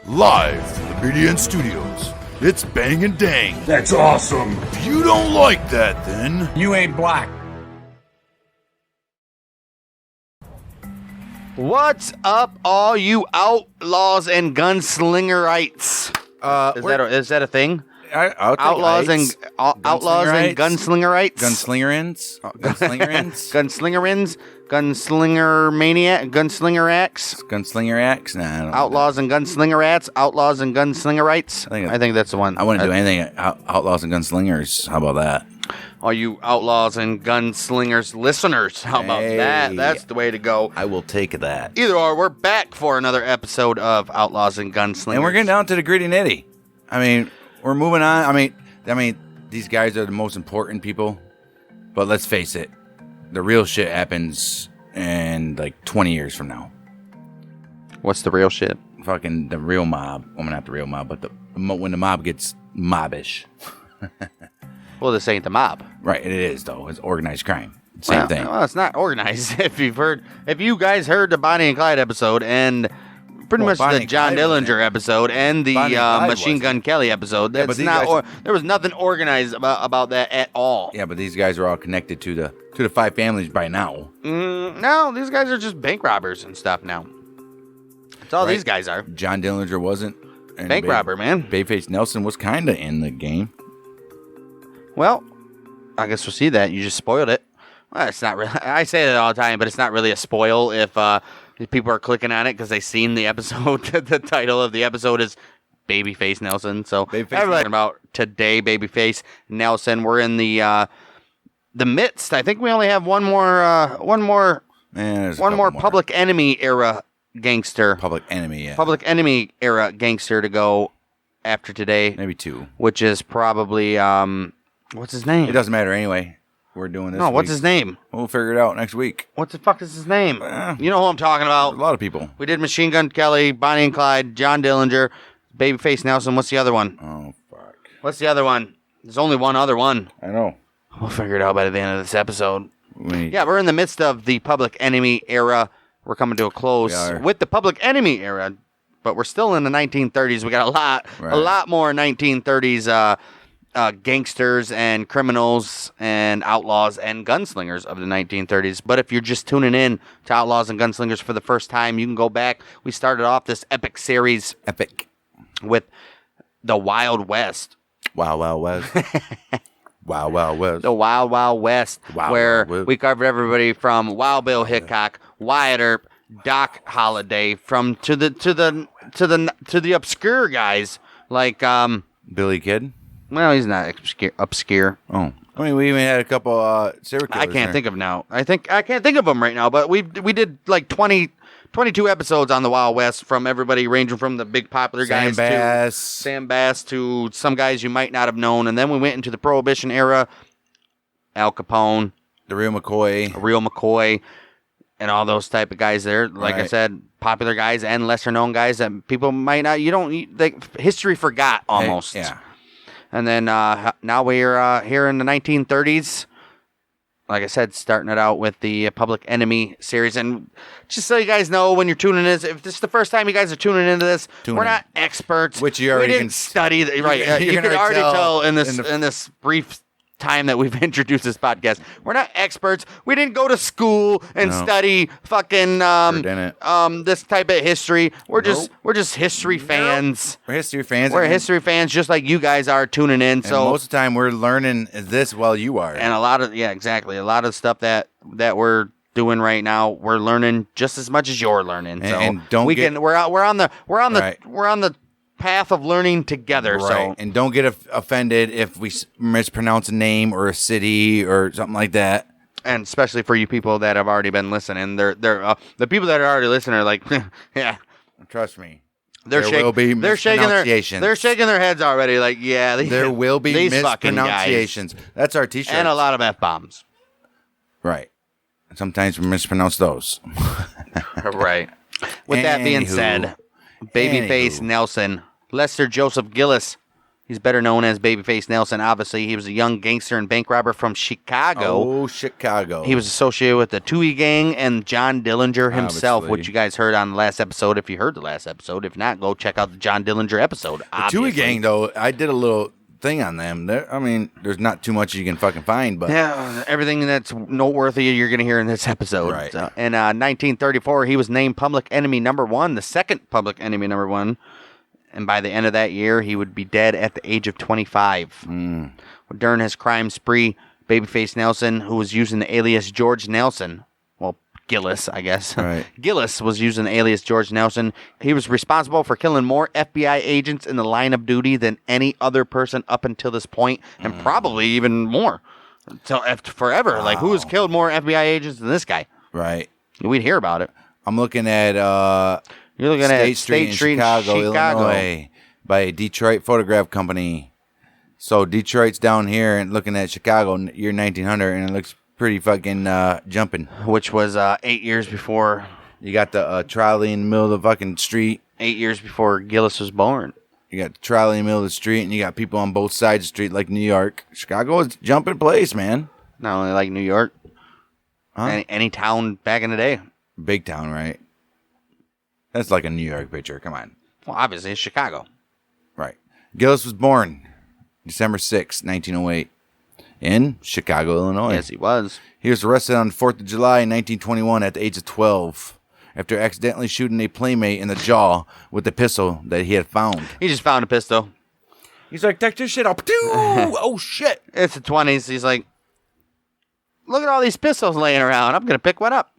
Live from the BDN Studios, it's Bang and Dang. That's awesome. If you don't like that, then You ain't black. What's up, all you outlaws and gunslingerites? Is that a thing? Outlaws and gunslingerites? Gunslingerins? Gunslingerins? Gunslinger maniac? Gunslinger acts? Gunslinger acts? Nah, I don't know. Outlaws and gunslingerites? Outlaws and gunslingerites? I think that's the one. I wouldn't do anything. Outlaws and gunslingers. How about that? All you outlaws and gunslingers listeners, how about that? That's the way to go. I will take that. Either or, we're back for another episode of Outlaws and Gunslingers. And we're getting down to the gritty nitty. I mean, we're moving on. I mean, these guys are the most important people. But let's face it, the real shit happens in like 20 years from now. What's the real shit? Fucking the real mob. Well, not the real mob, but when the mob gets mobbish. Well, this ain't the mob. Right, it is, though. It's organized crime. Same thing. Well, it's not organized. If you guys heard the Bonnie and Clyde episode and pretty much the John Dillinger episode and the Machine Gun Kelly episode, that's there was nothing organized about that at all. Yeah, but these guys are all connected to the five families by now. No, these guys are just bank robbers and stuff now. That's all these guys are. John Dillinger wasn't. And bank robber, man. Babyface Nelson was kind of in the game. Well, I guess we'll see that. You just spoiled it. Well, it's not really. I say that all the time, but it's not really a spoil if people are clicking on it because they've seen the episode. The title of the episode is Babyface Nelson. So everything about today, Babyface Nelson. We're in the midst. I think we only have one more Public Enemy era gangster. Public Enemy, yeah. Public Enemy era gangster to go after today. Maybe two. Which is probably what's his name? It doesn't matter anyway. We're doing this. No, what's his name? We'll figure it out next week. What the fuck is his name? You know who I'm talking about. A lot of people. We did Machine Gun Kelly, Bonnie and Clyde, John Dillinger, Babyface Nelson. What's the other one? Oh, fuck. What's the other one? There's only one other one. I know. We'll figure it out by the end of this episode. Yeah, we're in the midst of the Public Enemy era. We're coming to a close with the Public Enemy era, but we're still in the 1930s. We got a lot more 1930s gangsters and criminals and outlaws and gunslingers of the 1930s. But if you're just tuning in to Outlaws and Gunslingers for the first time, you can go back. We started off this epic series with the Wild West. Wild Wild West. Wild Wild West. The Wild Wild West, where we covered everybody from Wild Bill Hickok, Wyatt Earp, Doc Holliday, from to the obscure guys like Billy Kid. Well, he's not obscure. Oh, I mean, we even had a couple serial killers. I can't think of now. I can't think of them right now. But we did like 22 episodes on the Wild West, from everybody ranging from the big popular guys to Sam Bass to some guys you might not have known, and then we went into the Prohibition era, Al Capone, the Real McCoy, and all those type of guys there. Like I said, popular guys and lesser known guys that people might not. History forgot almost. Yeah. And then now we're here in the 1930s. Like I said, starting it out with the Public Enemy series. And just so you guys know, when you're tuning in, if this is the first time you guys are tuning into this, we're not experts. Which you already didn't study. Right. You can already tell in this brief time that we've introduced this podcast. We're not experts. We didn't go to school and study fucking this type of history. We're just history fans. We're history fans. We're history fans, just like you guys are tuning in. And so most of the time we're learning this while you are. And a lot of stuff that we're doing right now, we're learning just as much as you're learning. We're on the path of learning together. Right. So, and don't get offended if we mispronounce a name or a city or something like that. And especially for you people that have already been listening, they're the people that are already listening are like, yeah, trust me. They're shaking their heads already. Like, yeah, there will be mispronunciations. That's our T-shirt, and a lot of F-bombs. Right. Sometimes we mispronounce those. Right. With that being said, Babyface Nelson, Lester Joseph Gillis, He's better known as Babyface Nelson. Obviously, he was a young gangster and bank robber from Chicago. Oh, Chicago. He was associated with the Toohey Gang and John Dillinger himself, Obviously. which you guys heard on the last episode. If you heard the last episode, if not, go check out the John Dillinger episode. The Toohey Gang, though, I did a little thing on them. There's not too much you can fucking find, but yeah, everything that's noteworthy you're going to hear in this episode. Right. So, in 1934, he was named Public Enemy #1, the second Public Enemy #1. And by the end of that year, he would be dead at the age of 25. During his crime spree, Babyface Nelson, who was using the alias George Nelson, well, Gillis, I guess. Right. Gillis was using the alias George Nelson. He was responsible for killing more FBI agents in the line of duty than any other person up until this point, and probably even more. Until forever. Like, who has killed more FBI agents than this guy? right. We'd hear about it. I'm looking at You're looking at State Street in Chicago. Illinois, by Detroit Photograph Company. So Detroit's down here, and looking at Chicago, year 1900, and it looks pretty fucking jumping. Which was 8 years before. You got the trolley in the middle of the fucking street. 8 years before Gillis was born. You got the trolley in the middle of the street, and you got people on both sides of the street, like New York. Chicago is a jumping place, man. Not only like New York, Huh? any town back in the day. Big town, right? That's like a New York picture. Come on. Well, obviously, it's Chicago. Right. Gillis was born December 6, 1908, in Chicago, Illinois. Yes, he was. He was arrested on the 4th of July, 1921, at the age of 12, after accidentally shooting a playmate in the jaw with a pistol that he had found. He just found a pistol. He's like, take this shit up. Oh, shit. It's the 20s. He's like, look at all these pistols laying around. I'm going to pick one up.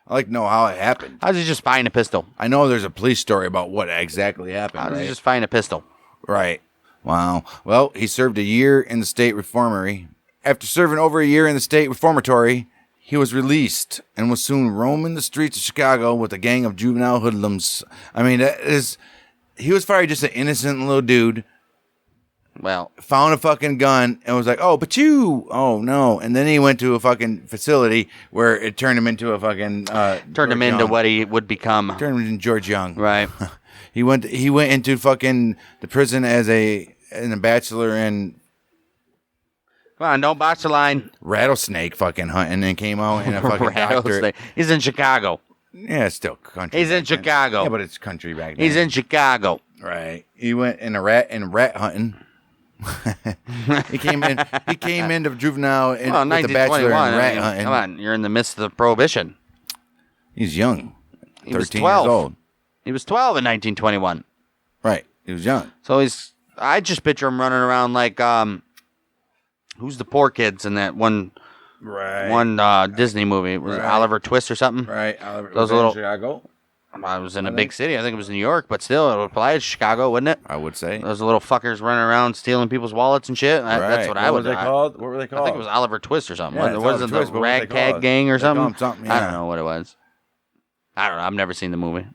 I like to know how it happened. How does he just find a pistol? I know there's a police story about what exactly happened. How does right? he just find a pistol? Right. Wow. Well, he served a year in the state reformatory. After serving over a year in the state reformatory, he was released and was soon roaming the streets of Chicago with a gang of juvenile hoodlums. I mean, he was probably just an innocent little dude. Well, Found a fucking gun and was like, oh, but you, oh no. And then he went to a fucking facility where it turned him into a fucking, turned him into what he would become. Turned him into George Young. Right. He went into fucking the prison as a bachelor in Come on, don't botch the line. rattlesnake fucking hunting and came out in a fucking doctorate. Rattlesnake. He's in Chicago. Yeah, it's still country. He's in back then. Chicago. Yeah, but it's country back then. He's in Chicago. Right. He went in rat hunting. he came into juvenile with the bachelor in 1921. rat hunting. Come on, you're in the midst of the Prohibition. He's young. He was 13 12. years old. He was 12 in 1921. Right. He was young. So I just picture him running around like, who's the poor kids in that one Disney movie? Was it Right. Oliver Twist or something? Right. Oliver, Those little- Chicago, I was in a big city. I think it was New York, but still, it would apply to Chicago, wouldn't it? I would say. Those little fuckers running around stealing people's wallets and shit. That's what I would do. What were they called? I think it was Oliver Twist or something. Yeah, it's Was it Oliver the Twist, but what were they Ragtag called? Gang or They call something? them something, I yeah. don't know what it was. I don't know. I've never seen the movie.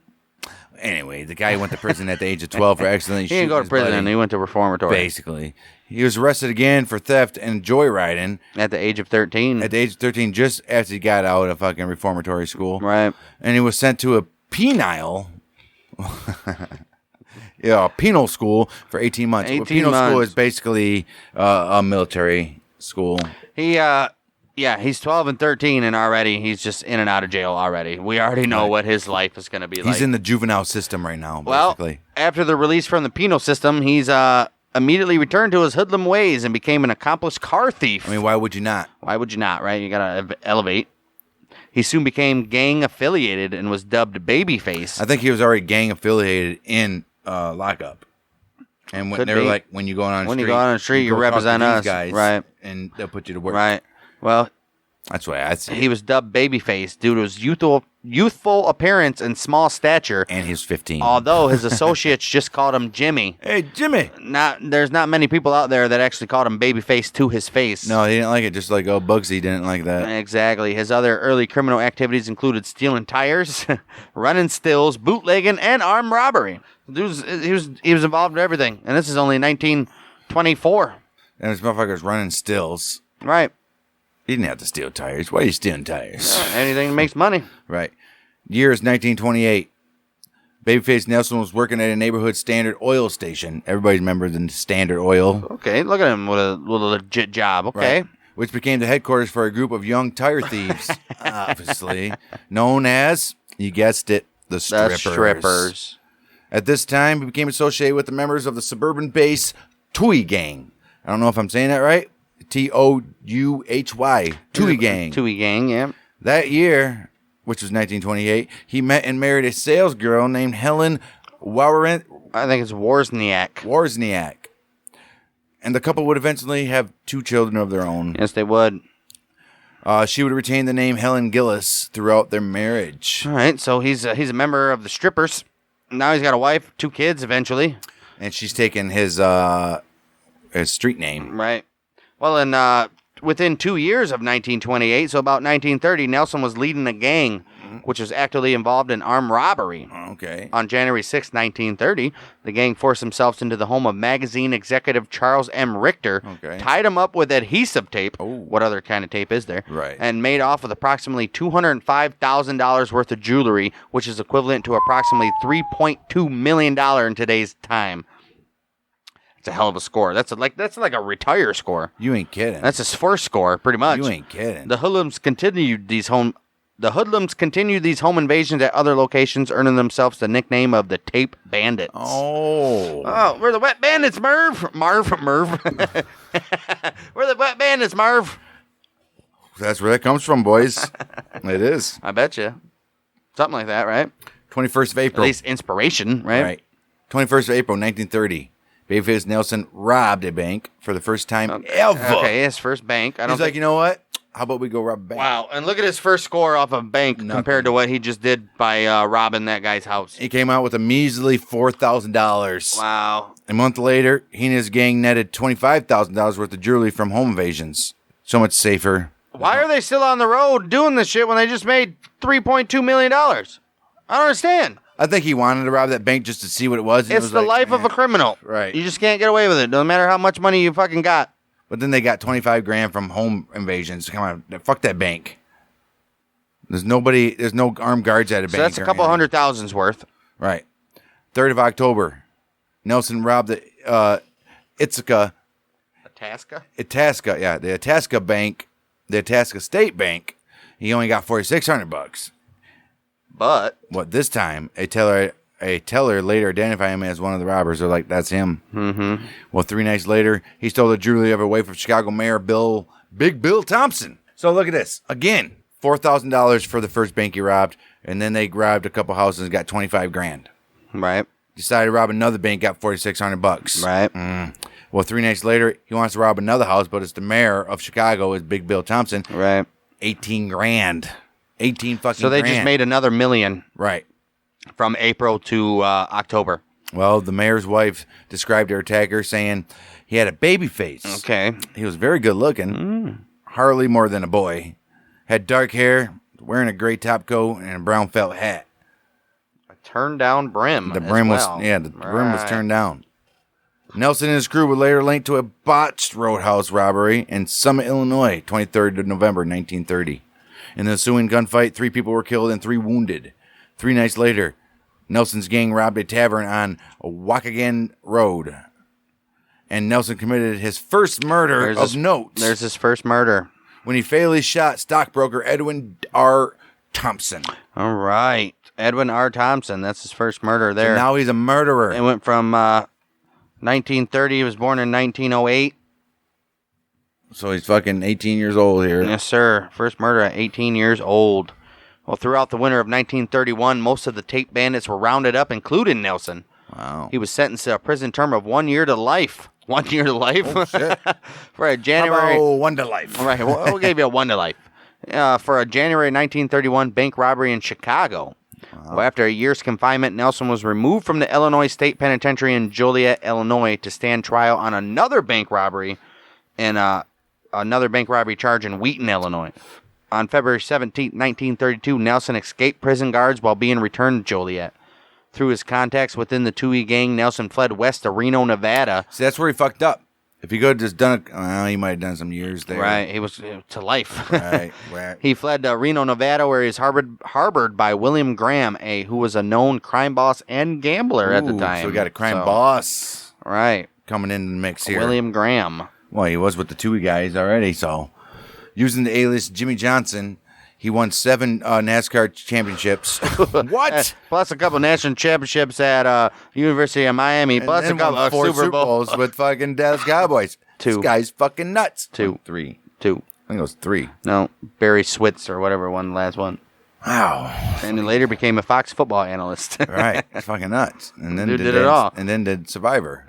Anyway, the guy went to prison at the age of 12 for accidentally He shooting didn't go to his prison. buddy. He went to reformatory. Basically. He was arrested again for theft and joyriding At the age of 13. at the age of 13, just after he got out of fucking reformatory school. Right. And he was sent to a penal penal school for 18 months. 18 penal school months. is basically a military school. He's 12 and 13, and already he's just in and out of jail already. We already know what his life is going to be like. He's in the juvenile system right now, Well, basically. after the release from the penal system, he's immediately returned to his hoodlum ways and became an accomplished car thief. I mean, why would you not? Why would you not, right? You got to elevate. He soon became gang affiliated and was dubbed Babyface. I think he was already gang affiliated in lockup. And when Could they were be. like, when you go on the When street, you go on the street, you go talk to represent these us. guys, Right. And they'll put you to work. Right. Well, That's why I see. he was dubbed Babyface due to his youthful appearance and small stature. And he's 15. Although his associates just called him Jimmy. Hey, Jimmy. There's not many people out there that actually called him Babyface to his face. No, he didn't like it. Just like Bugsy didn't like that. Exactly. His other early criminal activities included stealing tires, running stills, bootlegging, and armed robbery. He was involved in everything, and this is only 1924. And this motherfucker's running stills. Right. He didn't have to steal tires. Why are you stealing tires? Anything that makes money. Right. Year is 1928. Babyface Nelson was working at a neighborhood Standard Oil station. Everybody remembers the Standard Oil. Okay, look at him with a little legit job. Okay. Right. Which became the headquarters for a group of young tire thieves, obviously, known as, you guessed it, the strippers. At this time, he became associated with the members of the suburban-based Toohey Gang. I don't know if I'm saying that right. Touhy. Toohey Gang. Toohey Gang, yeah. That year, which was 1928, he met and married a sales girl named Helen Wawrant. I think it's Wozniak. And the couple would eventually have 2 children of their own. Yes, they would. She would retain the name Helen Gillis throughout their marriage. All right, so he's a member of the strippers. Now he's got a wife, 2 kids eventually. And she's taken his street name. Right. Well, and within 2 years of 1928, so about 1930, Nelson was leading a gang, which was actively involved in armed robbery. Okay. On January 6, 1930, the gang forced themselves into the home of magazine executive Charles M. Richter, tied him up with adhesive tape. Oh. What other kind of tape is there? Right. And made off with approximately $205,000 worth of jewelry, which is equivalent to approximately $3.2 million in today's time. It's a hell of a score. That's like a retire score. You ain't kidding. That's his first score, pretty much. You ain't kidding. The hoodlums continued these home invasions at other locations, earning themselves the nickname of the Tape Bandits. Oh, we're the Wet Bandits, Merv. Marv. We're the Wet Bandits, Marv. That's where that comes from, boys. It is. I bet you. Something like that, right? 21st of April. At least inspiration, right? Right. 21st of April, 1930. Babyface Nelson robbed a bank for the first time ever. Okay, his first bank. He's like, you know what? How about we go rob a bank? Wow, and look at his first score off a bank compared to what he just did by robbing that guy's house. He came out with a measly $4,000. Wow. A month later, he and his gang netted $25,000 worth of jewelry from home invasions. So much safer. Why are they still on the road doing this shit when they just made $3.2 million? I don't understand. I think he wanted to rob that bank just to see what it was. It's the life of a criminal. Right. You just can't get away with it, no matter how much money you fucking got. But then they got $25,000 from home invasions. Come on, fuck that bank. There's no armed guards at a bank. So that's a couple $100,000's worth. Right. 3rd of October, Nelson robbed the Itasca, the Itasca Bank, the Itasca State Bank. He only got $4,600. But what this time, a teller later identified him as one of the robbers. They're like, that's him. Mm-hmm. Well, 3 nights later, he stole the jewelry of a wife of Chicago Mayor Big Bill Thompson. So look at this. Again, $4,000 for the first bank he robbed, and then they robbed a couple houses and got $25,000. Right. Decided to rob another bank, got $4,600. Right. Well, 3 nights later, he wants to rob another house, but it's the mayor of Chicago, is Big Bill Thompson. Right. $18,000. 18 fucking So they grand. just made another $1 million. Right. From April to October. Well, the mayor's wife described her attacker saying he had a baby face. Okay. He was very good looking. Hardly more than a boy. Had dark hair, wearing a gray top coat and a brown felt hat. A turned down brim. The brim was brim was turned down. Nelson and his crew were later linked to a botched roadhouse robbery in Summit, Illinois, 23rd of November, 1930. In the ensuing gunfight, 3 people were killed and 3 wounded. 3 nights later, Nelson's gang robbed a tavern on Waukegan Road. And Nelson committed his first murder of note. There's his first murder. When he fatally shot stockbroker Edwin R. Thompson. All right. Edwin R. Thompson. That's his first murder there. So now he's a murderer. It went from 1930. He was born in 1908. So he's fucking 18 years old here. Yes, sir. First murder at 18 years old. Well, throughout the winter of 1931, most of the Tape Bandits were rounded up, including Nelson. Wow. He was sentenced to a prison term of 1 year to life. 1 year to life? Oh, shit. For a January... Oh, 1 to life. Right, we'll give you a 1 to life. For a January 1931 bank robbery in Chicago. Wow. Well, after a year's confinement, Nelson was removed from the Illinois State Penitentiary in Joliet, Illinois, to stand trial on another bank robbery and another bank robbery charge in Wheaton, Illinois. On February 17, 1932, Nelson escaped prison guards while being returned to Joliet. Through his contacts within the Toohey Gang, Nelson fled west to Reno, Nevada. See, that's where he fucked up. If he could have just done it, he might have done some years there. Right, he was to life. Right. He fled to Reno, Nevada, where he was harbored by William Graham, who was a known crime boss and gambler at the time. So we got a crime boss. Right. Coming in the mix here. William Graham. Well, he was with the two guys already, so. Using the alias Jimmy Johnson, he won 7 NASCAR championships. What? Plus a couple national championships at University of Miami. And Plus a couple of 4 Super Bowls with fucking Dallas Cowboys. 2. This guy's fucking nuts. 2. 3. 2. I think it was 3. No, Barry Switz or whatever won the last one. Wow. And he later became a Fox football analyst. Right. It's fucking nuts. And then Dude did it all. And then did Survivor.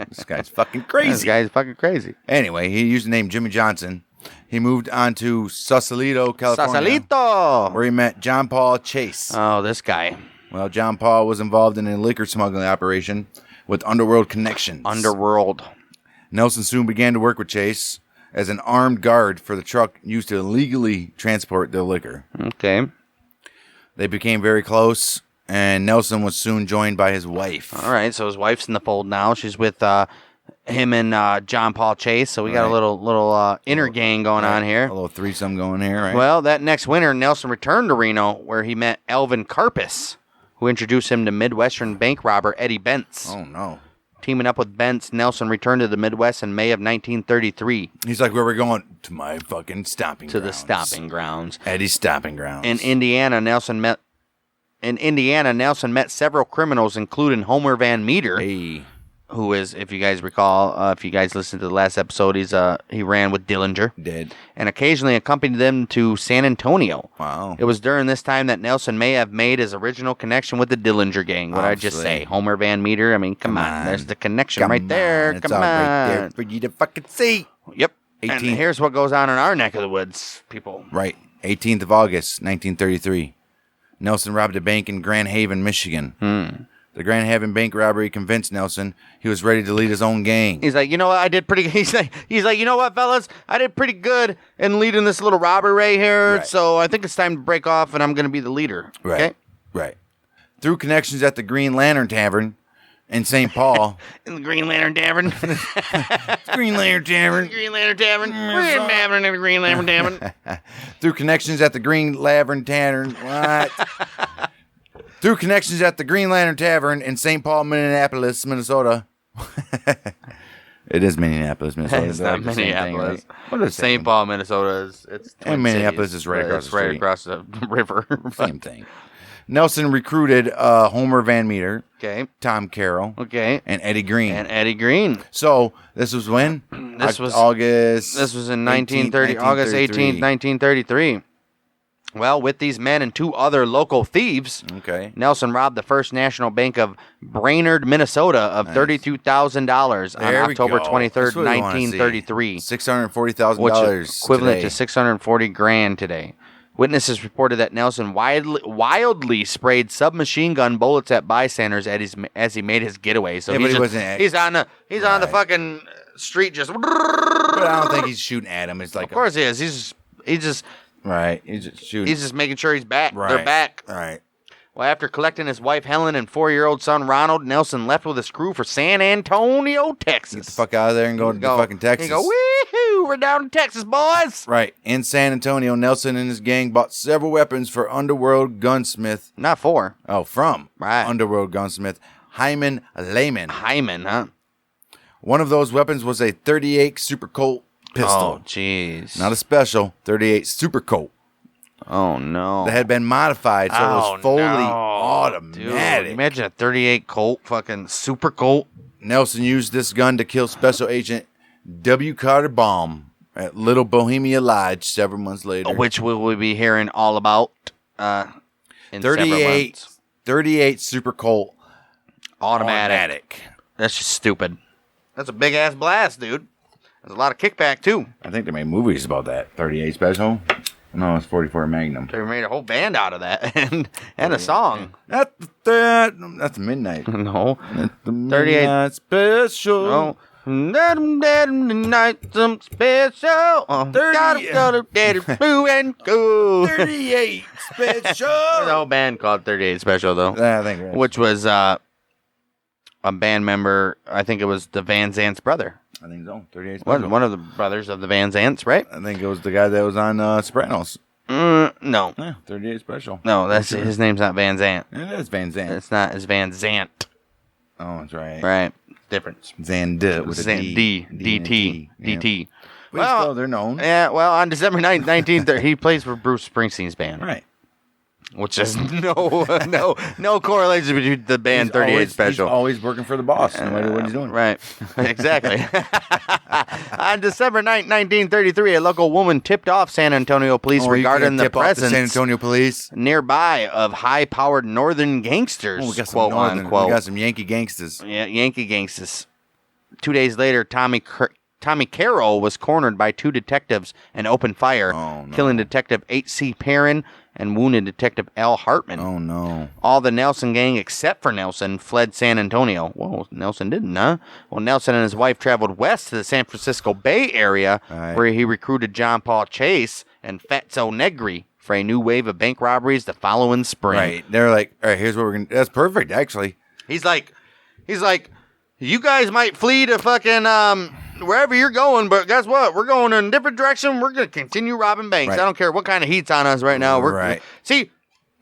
This guy's fucking crazy. This guy's fucking crazy. Anyway, he used the name Jimmy Johnson. He moved on to Sausalito, California. Sausalito! Where he met John Paul Chase. Oh, this guy. Well, John Paul was involved in a liquor smuggling operation with underworld connections. Underworld. Nelson soon began to work with Chase as an armed guard for the truck used to illegally transport the liquor. Okay. They became very close, and Nelson was soon joined by his wife. All right, so his wife's in the fold now. She's with him and John Paul Chase, so we got a little inner gang going on here. A little threesome going here, right? Well, that next winter, Nelson returned to Reno, where he met Elvin Karpus, who introduced him to Midwestern bank robber Eddie Bentz. Oh, no. Teaming up with Bentz, Nelson returned to the Midwest in May of 1933. He's like, where are we going? To my fucking stomping To grounds. the stomping grounds. Eddie's stomping grounds. In Indiana, Nelson met several criminals, including Homer Van Meter, who is, if you guys recall, if you guys listened to the last episode, he ran with Dillinger. Did. And occasionally accompanied them to San Antonio. Wow. It was during this time that Nelson may have made his original connection with the Dillinger gang. What I just say? Homer Van Meter? I mean, come on. There's the connection right there. It's Come all on. right there for you to fucking see. Yep. 18th. And here's what goes on in our neck of the woods, people. Right. 18th of August, 1933. Nelson robbed a bank in Grand Haven, Michigan. The Grand Haven bank robbery convinced Nelson he was ready to lead his own gang. He's like, you know what, I did pretty. He's like, you know what, fellas, I did pretty good in leading this little robbery right here. Right. So I think it's time to break off, and I'm going to be the leader. Right. Okay? Right. Through connections at the Green Lantern Tavern in St. Paul. In the Green Lantern Tavern. Green Lantern Tavern. Green Lantern Tavern. We're having a Green Lantern Tavern. Through connections at the Green Lantern Tavern. What? Through connections at the Green Lantern Tavern in St. Paul, Minneapolis, Minnesota. It is Minneapolis, Minnesota. It's not Minneapolis. Thing, right? What is St. Paul, Minnesota it's Twin and Minneapolis Cities. is right across It's the right street. across the river. Same thing. Nelson recruited Homer Van Meter, Okay. Tom Carroll, Okay. and Eddie Green. And Eddie Green. So this was when? This was August. This was in 1930, August 18th, 1933. Well, with these men and 2 other local thieves, Okay. Nelson robbed the First National Bank of Brainerd, Minnesota, of $32,000 on There we October go. 23rd, That's what we wanna see. 1933, $640,000 which is equivalent today. to $640,000 today. Witnesses reported that Nelson wildly sprayed submachine gun bullets at bystanders as he made his getaway. So Yeah, but he wasn't. he's on the Right. fucking street just. But I don't think he's shooting at him. It's like Of course he is. He's just right. He's just shooting. He's just making sure he's back. right. They're back. Right. Well, after collecting his wife Helen and 4-year-old son Ronald, Nelson left with his crew for San Antonio, Texas. Get the fuck out of there and go to fucking Texas. He go, woohoo! We're down in Texas, boys. Right. In San Antonio, Nelson and his gang bought several weapons for underworld gunsmith. Not 4. From Right. underworld gunsmith Hyman Lehman. Hyman, huh? One of those weapons was a 38 Super Colt pistol. Oh, jeez. Not a special, 38 Super Colt. Oh no. That had been modified so it was fully automatic. Dude, imagine a 38 Colt, fucking Super Colt. Nelson used this gun to kill Special Agent W. Carter Baum at Little Bohemia Lodge several months later. Which we will be hearing all about in several 38, months. 38 Super Colt Automatic. That's just stupid. That's a big ass blast, dude. There's a lot of kickback too. I think they made movies about that. 38 Special. No, it's 44 Magnum. They made a whole band out of that and a song. That's midnight. No. That's the 38 midnight special. No. Night some special. 30. Gotta blue and cool. 38 Special. There's a whole band called 38 Special though, I think which was a band member. I think it was the Van Zant's brother. I think so. 38 Special. One of the brothers of the Van Zants, right? I think it was the guy that was on Sopranos. No. Yeah, 38 Special. No, that's his name's not Van Zant. It is Van Zant. It's not. It's Van Zant. Oh, that's right. Right. Difference. Zand with a D. DT. But still, they're known. Yeah, well, on December 9th, 1930, he plays for Bruce Springsteen's band. Right. Which is no correlation between the band 38 Special. He's always working for the boss, no matter what he's doing. Right. Exactly. On December 9th, 1933, a local woman tipped off San Antonio police regarding the presence San Antonio police nearby of high-powered northern gangsters, we got quote some unquote. We got some Yankee gangsters. Yeah, Yankee gangsters. 2 days later, Tommy Carroll was cornered by two detectives and opened fire, killing Detective H.C. Perrin and wounded Detective Al Hartman. Oh, no. All the Nelson gang, except for Nelson, fled San Antonio. Well, Nelson didn't, huh? Well, Nelson and his wife traveled west to the San Francisco Bay Area, where he recruited John Paul Chase and Fatso Negri for a new wave of bank robberies the following spring. Right. They're like, all right, here's what we're going to do. That's perfect, actually. He's like, you guys might flee to fucking, wherever you're going, but guess what? We're going in a different direction. We're going to continue robbing banks. Right. I don't care what kind of heat's on us right now. See,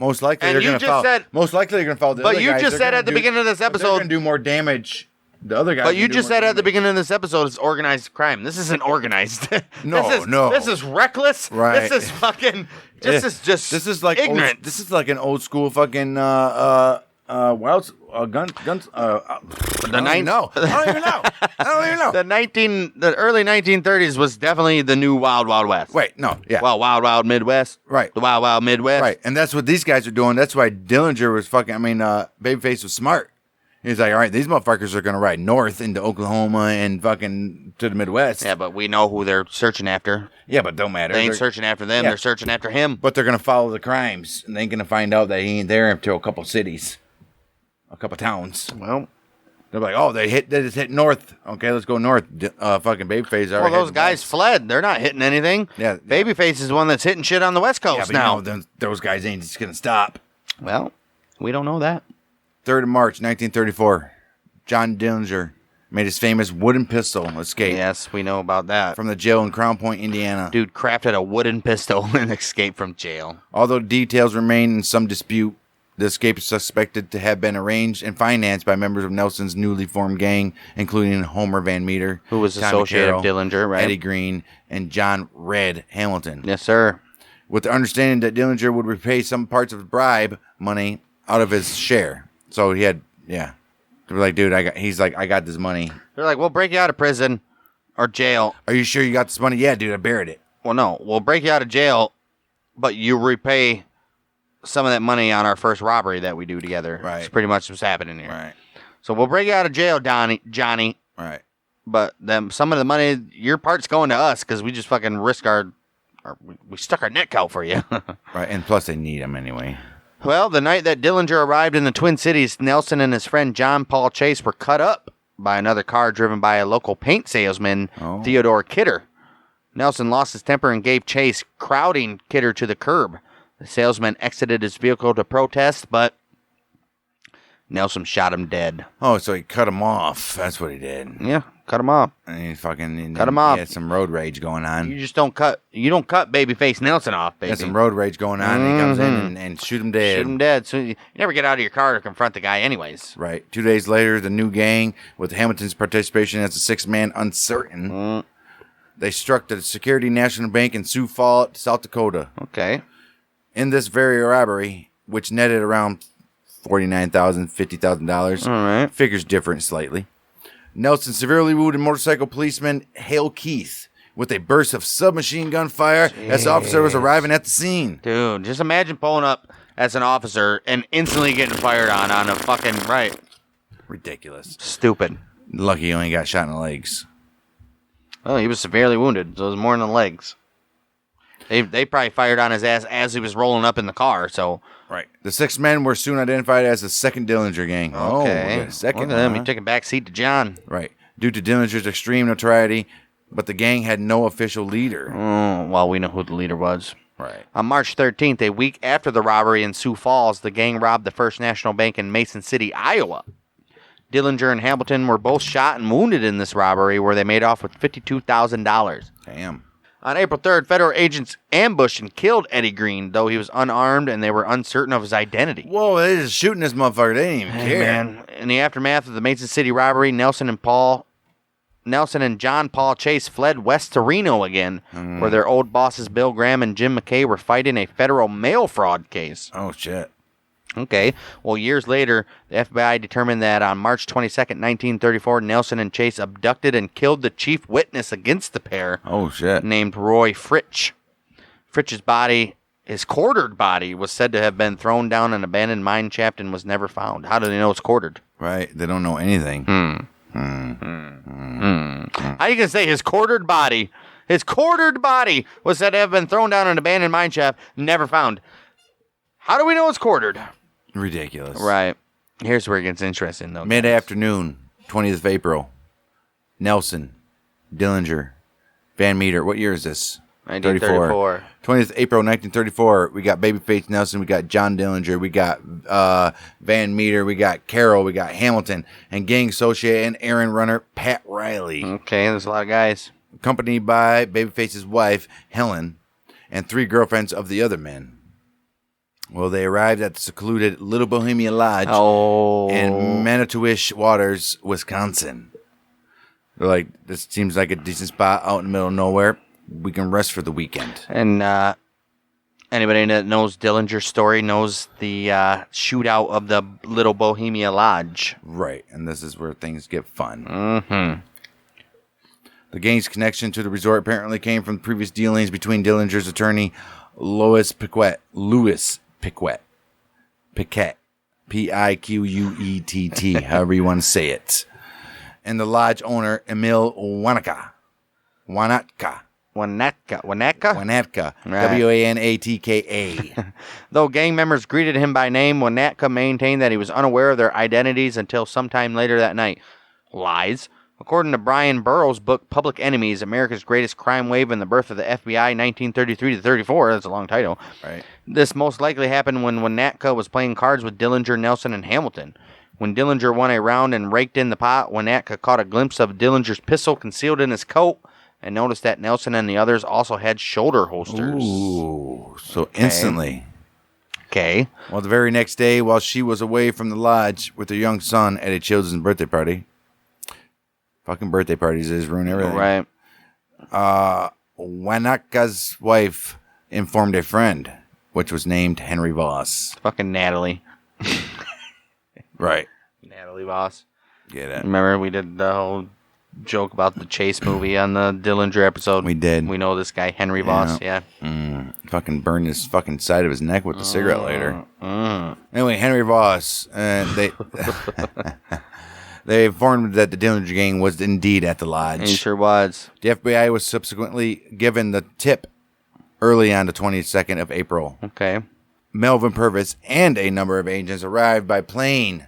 most likely and they're going to fall. Most likely they're going to fall. But you just said at the beginning of this episode, they're going to do more damage. The other guys. But you just said at the beginning of this episode, it's organized crime. This isn't organized. No. This is reckless. Right. This is fucking. This is like ignorant. This is like an old school fucking guns. I don't even know. The early 1930s was definitely the new Wild Wild West. Wait, no, yeah. Well, Wild Wild Midwest. Right. The Wild Wild Midwest. Right, and that's what these guys are doing. That's why Dillinger was Babyface was smart. He's like, all right, these motherfuckers are going to ride north into Oklahoma and fucking to the Midwest. Yeah, but we know who they're searching after. Yeah, but don't matter. They ain't searching after them. Yeah. They're searching after him. But they're going to follow the crimes, and they ain't going to find out that he ain't there until a couple cities. A couple towns. Well, they're like, oh, they just hit north. Okay, let's go north. Fucking Babyface. Well, those guys fled. They're not hitting anything. Yeah, Babyface is the one that's hitting shit on the West Coast now. Those guys ain't just gonna stop. Well, we don't know that. 3rd of March, 1934, John Dillinger made his famous wooden pistol escape. Yes, we know about that. From the jail in Crown Point, Indiana. Dude crafted a wooden pistol and escaped from jail. Although details remain in some dispute, the escape is suspected to have been arranged and financed by members of Nelson's newly formed gang, including Homer Van Meter, who was associated with Dillinger, right? Eddie Green, and John Red Hamilton. Yes, sir. With the understanding that Dillinger would repay some parts of the bribe money out of his share. So he had, They were like, dude, I got this money. They're like, we'll break you out of prison or jail. Are you sure you got this money? Yeah, dude, I buried it. Well, no, we'll break you out of jail, but you repay some of that money on our first robbery that we do together. Right. It's pretty much what's happening here. Right. So we'll break you out of jail, Johnny. Right. But then some of the money, your part's going to us because we just fucking risk we stuck our neck out for you. Right. And plus they need him anyway. Well, the night that Dillinger arrived in the Twin Cities, Nelson and his friend John Paul Chase were cut up by another car driven by a local paint salesman, Theodore Kidder. Nelson lost his temper and gave chase, crowding Kidder to the curb. The salesman exited his vehicle to protest, but Nelson shot him dead. Oh, so he cut him off. That's what he did. Yeah, cut him off. And he fucking cut him off. He had some road rage going on. You don't cut Babyface Nelson off, baby. He had some road rage going on, and he comes in and shoot him dead. Shoot him dead. So you never get out of your car to confront the guy anyways. Right. 2 days later, the new gang, with Hamilton's participation as a six-man uncertain, they struck the Security National Bank in Sioux Falls, South Dakota. Okay. In this very robbery, which netted around $49,000, $50,000. All right. Figures different slightly. Nelson severely wounded motorcycle policeman Hale Keith with a burst of submachine gun fire as the officer was arriving at the scene. Dude, just imagine pulling up as an officer and instantly getting fired on a fucking right. Ridiculous. Stupid. Lucky he only got shot in the legs. Well, he was severely wounded, so it was more in the legs. They probably fired on his ass as he was rolling up in the car, so... Right. The 6 men were soon identified as the second Dillinger gang. Okay. Oh, second. Look at them. He took a back seat to John. Right. Due to Dillinger's extreme notoriety, but the gang had no official leader. Oh, well, we know who the leader was. Right. On March 13th, a week after the robbery in Sioux Falls, the gang robbed the First National Bank in Mason City, Iowa. Dillinger and Hamilton were both shot and wounded in this robbery, where they made off with $52,000. Damn. On April 3rd, federal agents ambushed and killed Eddie Green, though he was unarmed and they were uncertain of his identity. Whoa, they just shooting this motherfucker. They didn't even care. Man. In the aftermath of the Mason City robbery, Nelson and John Paul Chase fled west to Reno again, where their old bosses Bill Graham and Jim McKay were fighting a federal mail fraud case. Oh, shit. Okay. Well, years later, the FBI determined that on March 22nd, 1934, Nelson and Chase abducted and killed the chief witness against the pair. Oh, shit. Named Roy Fritsch. Fritsch's body, his quartered body, was said to have been thrown down an abandoned mine shaft and was never found. How do they know it's quartered? Right. They don't know anything. How are you going to say his quartered body was said to have been thrown down an abandoned mine shaft, never found? How do we know it's quartered? Ridiculous. Right. Here's where it gets interesting, though. Mid-afternoon, 20th of April. Nelson, Dillinger, Van Meter. What year is this? 1934. 20th April 1934. We got Babyface Nelson. We got John Dillinger. We got Van Meter. We got Carroll. We got Hamilton. And gang associate and errand runner Pat Riley. Okay, there's a lot of guys. Accompanied by Babyface's wife, Helen, and 3 girlfriends of the other men. Well, they arrived at the secluded Little Bohemia Lodge in Manitowish Waters, Wisconsin. They're like, this seems like a decent spot out in the middle of nowhere. We can rest for the weekend. And anybody that knows Dillinger's story knows the shootout of the Little Bohemia Lodge. Right, and this is where things get fun. Mm-hmm. The gang's connection to the resort apparently came from previous dealings between Dillinger's attorney, Louis Piquet, Piquet, however you want to say it, and the lodge owner, Emil Wanatka, Wanatka. Wanatka, Right. Wanatka. Though gang members greeted him by name, Wanatka maintained that he was unaware of their identities until sometime later that night. Lies. According to Brian Burroughs' book, Public Enemies, America's Greatest Crime Wave and the Birth of the FBI, 1933 to 34, that's a long title. Right. This most likely happened when Wanatka was playing cards with Dillinger, Nelson, and Hamilton. When Dillinger won a round and raked in the pot, Wanatka caught a glimpse of Dillinger's pistol concealed in his coat and noticed that Nelson and the others also had shoulder holsters. Ooh, so instantly. Okay. Well, the very next day, while she was away from the lodge with her young son at a children's birthday party, fucking birthday parties just ruin everything. Right. Wanatka's wife informed a friend, which was named Henry Voss. Fucking Natalie. Right. Natalie Voss. Get it. Remember we did the whole joke about the Chase movie on the Dillinger episode? We did. We know this guy, Henry Voss, yeah. Fucking burned his fucking side of his neck with the cigarette lighter. Anyway, Henry Voss, they they informed that the Dillinger gang was indeed at the lodge. He sure was. The FBI was subsequently given the tip early on the 22nd of April. Okay. Melvin Purvis and a number of agents arrived by plane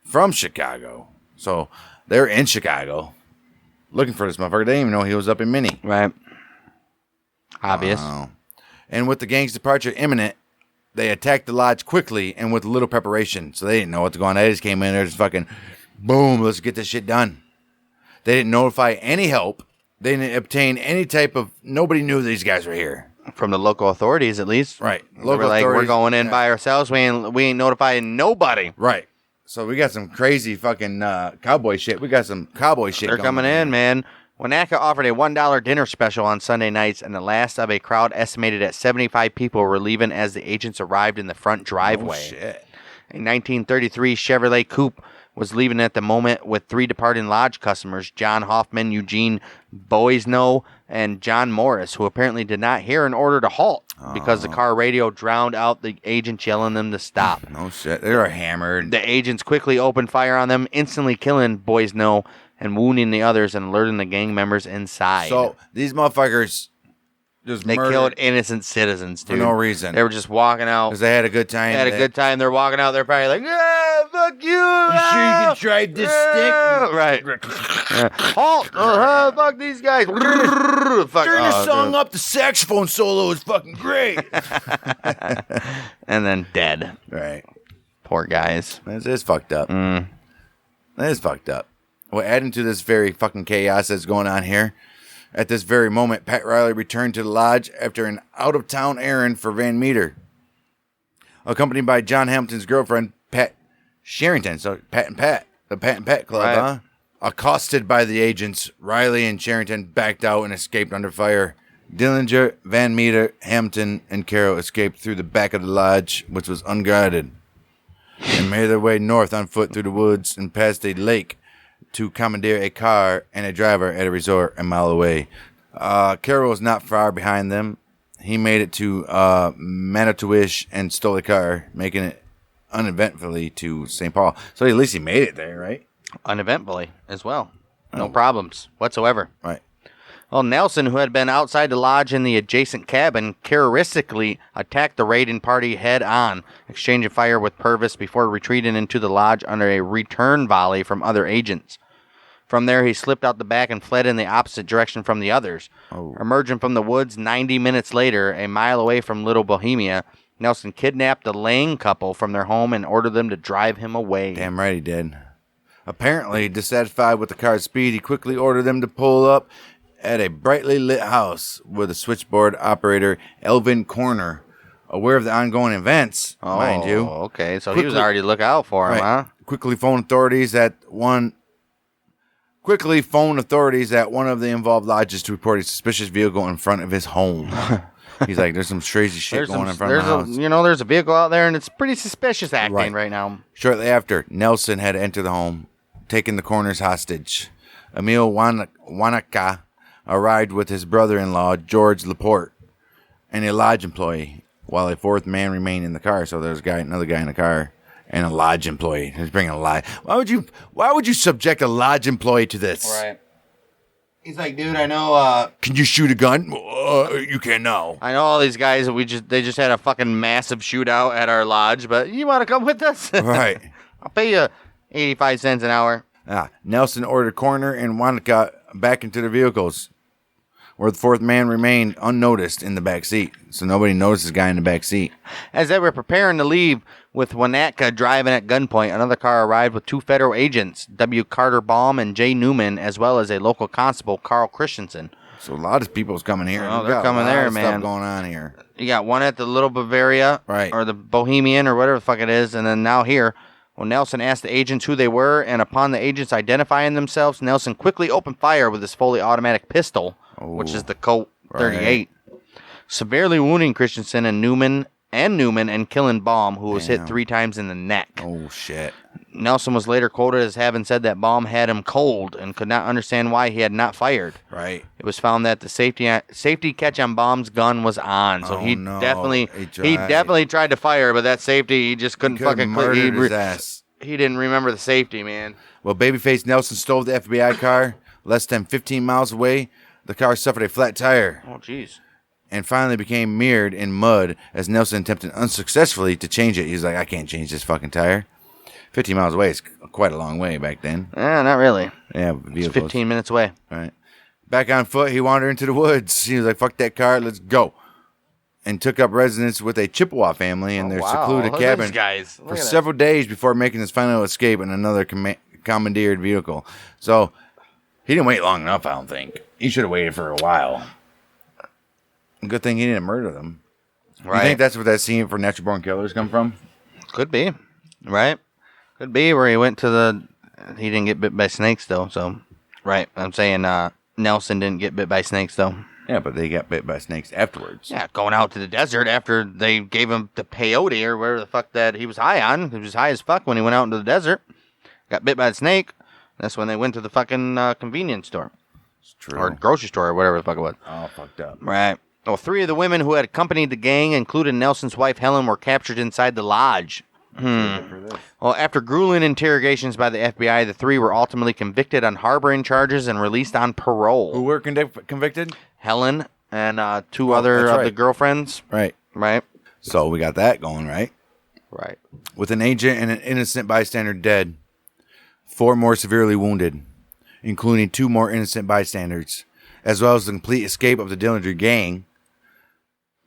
from Chicago. So they're in Chicago looking for this motherfucker. They didn't even know he was up in Minnie. Right. Obvious. Wow. And with the gang's departure imminent, they attacked the lodge quickly and with little preparation. So they didn't know what to go on. They just came in there, just fucking, boom, let's get this shit done. They didn't notify any help. They didn't obtain any type of, nobody knew these guys were here. From the local authorities, at least. Right. Local authorities. We're going in by ourselves. We ain't notifying nobody. Right. So we got some crazy fucking cowboy shit. We got some cowboy shit. They're coming in, man. Wanatka offered a $1 dinner special on Sunday nights, and the last of a crowd estimated at 75 people were leaving as the agents arrived in the front driveway. Oh, shit. A 1933 Chevrolet Coupe was leaving at the moment with 3 departing lodge customers, John Hoffman, Eugene Boisno, and John Morris, who apparently did not hear an order to halt because the car radio drowned out the agents yelling them to stop. No shit. They were hammered. The agents quickly opened fire on them, instantly killing Boisno and wounding the others and alerting the gang members inside. So these motherfuckers just they killed innocent citizens, dude. For no reason. They were just walking out. Because they had a good time. They had a good time. They're walking out. They're probably like, yeah, fuck you. You sure you can drive this stick? Right. Halt. Fuck these guys. Fuck. Turn this song up. The saxophone solo is fucking great. And then dead. Right. Poor guys. It's fucked up. That is fucked up. Well, adding to this very fucking chaos that's going on here, at this very moment, Pat Riley returned to the lodge after an out-of-town errand for Van Meter. Accompanied by John Hamilton's girlfriend, Pat Sherrington. So, Pat and Pat. The Pat and Pat Club, huh? Accosted by the agents, Riley and Sherrington backed out and escaped under fire. Dillinger, Van Meter, Hampton, and Carroll escaped through the back of the lodge, which was unguarded, and made their way north on foot through the woods and past a lake to commandeer a car and a driver at a resort a mile away. Carroll was not far behind them. He made it to Manitowish and stole a car, making it uneventfully to St. Paul. So at least he made it there, right? Uneventfully as well. No problems whatsoever. Right. Well, Nelson, who had been outside the lodge in the adjacent cabin, characteristically attacked the raiding party head-on, exchanging fire with Purvis before retreating into the lodge under a return volley from other agents. From there, he slipped out the back and fled in the opposite direction from the others. Emerging from the woods 90 minutes later, a mile away from Little Bohemia, Nelson kidnapped the Lang couple from their home and ordered them to drive him away. Damn right he did. Apparently, dissatisfied with the car's speed, he quickly ordered them to pull up at a brightly lit house with a switchboard operator, Elvin Corner, aware of the ongoing events, mind you. Okay, so he was already looking out for him, huh? Quickly phoned authorities at one of the involved lodges to report a suspicious vehicle in front of his home. He's like, there's some crazy shit going on in front of the house. There's a vehicle out there, and it's pretty suspicious acting right now. Shortly after, Nelson had entered the home, taking the Corners hostage. Emil Wanaka arrived with his brother-in-law, George Laporte, and a lodge employee, while a fourth man remained in the car. So there's another guy in the car, and a lodge employee. He's bringing a lodge. Why would you subject a lodge employee to this? Right. He's like, dude, I know. Can you shoot a gun? You can now. I know all these guys. They just had a fucking massive shootout at our lodge, but you want to come with us? Right. I'll pay you 85 cents an hour. Nelson ordered Corner and Wanaka back into their vehicles, where the fourth man remained unnoticed in the back seat. So nobody noticed this guy in the back seat. As they were preparing to leave, with Wanaka driving at gunpoint, another car arrived with two federal agents, W. Carter Baum and J. Newman, as well as a local constable, Carl Christensen. So a lot of people's coming here. Oh, they're coming there, man. Stuff going on here. You got one at the Little Bavaria, right, or the Bohemian, or whatever the fuck it is, and then now here. Well, Nelson asked the agents who they were, and upon the agents identifying themselves, Nelson quickly opened fire with his fully automatic pistol, which is the Colt 38, severely wounding Christensen and Newman and killing Baum, who was hit 3 times in the neck. Oh, shit. Nelson was later quoted as having said that Baum had him cold and could not understand why he had not fired. Right. It was found that the safety catch on Baum's gun was on, so he definitely tried to fire, but that safety, he just couldn't fucking click. His ass. He didn't remember the safety, man. Well, Babyface Nelson stole the FBI car less than 15 miles away. The car suffered a flat tire. Oh, jeez. And finally became mirrored in mud as Nelson attempted unsuccessfully to change it. He's like, I can't change this fucking tire. 15 miles away is quite a long way back then. Not really. Yeah, it's 15 minutes away. All right. Back on foot, he wandered into the woods. He was like, fuck that car, let's go. And took up residence with a Chippewa family in their secluded cabin for several days before making his final escape in another commandeered vehicle. So he didn't wait long enough, I don't think. He should have waited for a while. Good thing he didn't murder them. Right. You think that's where that scene for Natural Born Killers come from? Could be. Right. Could be where he went to he didn't get bit by snakes, though. So, right. I'm saying Nelson didn't get bit by snakes, though. Yeah, but they got bit by snakes afterwards. Yeah, going out to the desert after they gave him the peyote or whatever the fuck that he was high on. He was high as fuck when he went out into the desert. Got bit by a snake. That's when they went to the fucking convenience store. It's true. Or grocery store or whatever the fuck it was. Oh, fucked up. Right. Well, 3 of the women who had accompanied the gang, including Nelson's wife Helen, were captured inside the lodge. Well, after grueling interrogations by the FBI, the 3 were ultimately convicted on harboring charges and released on parole. Who were convicted? Helen and 2 other of the girlfriends. Right. Right. So we got that going, right? Right. With an agent and an innocent bystander dead, 4 more severely wounded, including 2 more innocent bystanders, as well as the complete escape of the Dillinger gang.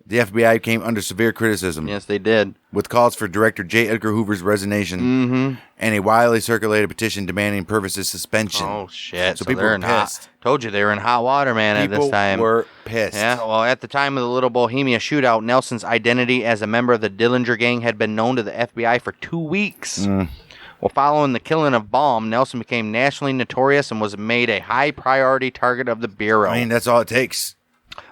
The FBI came under severe criticism. Yes, they did. With calls for Director J. Edgar Hoover's resignation and a widely circulated petition demanding Purvis's suspension. Oh, shit. So people they're were pissed. Told you they were in hot water, man, at this time. People were pissed. Yeah, well, at the time of the Little Bohemia shootout, Nelson's identity as a member of the Dillinger gang had been known to the FBI for 2 weeks. Well, following the killing of Baum, Nelson became nationally notorious and was made a high-priority target of the Bureau. I mean, that's all it takes.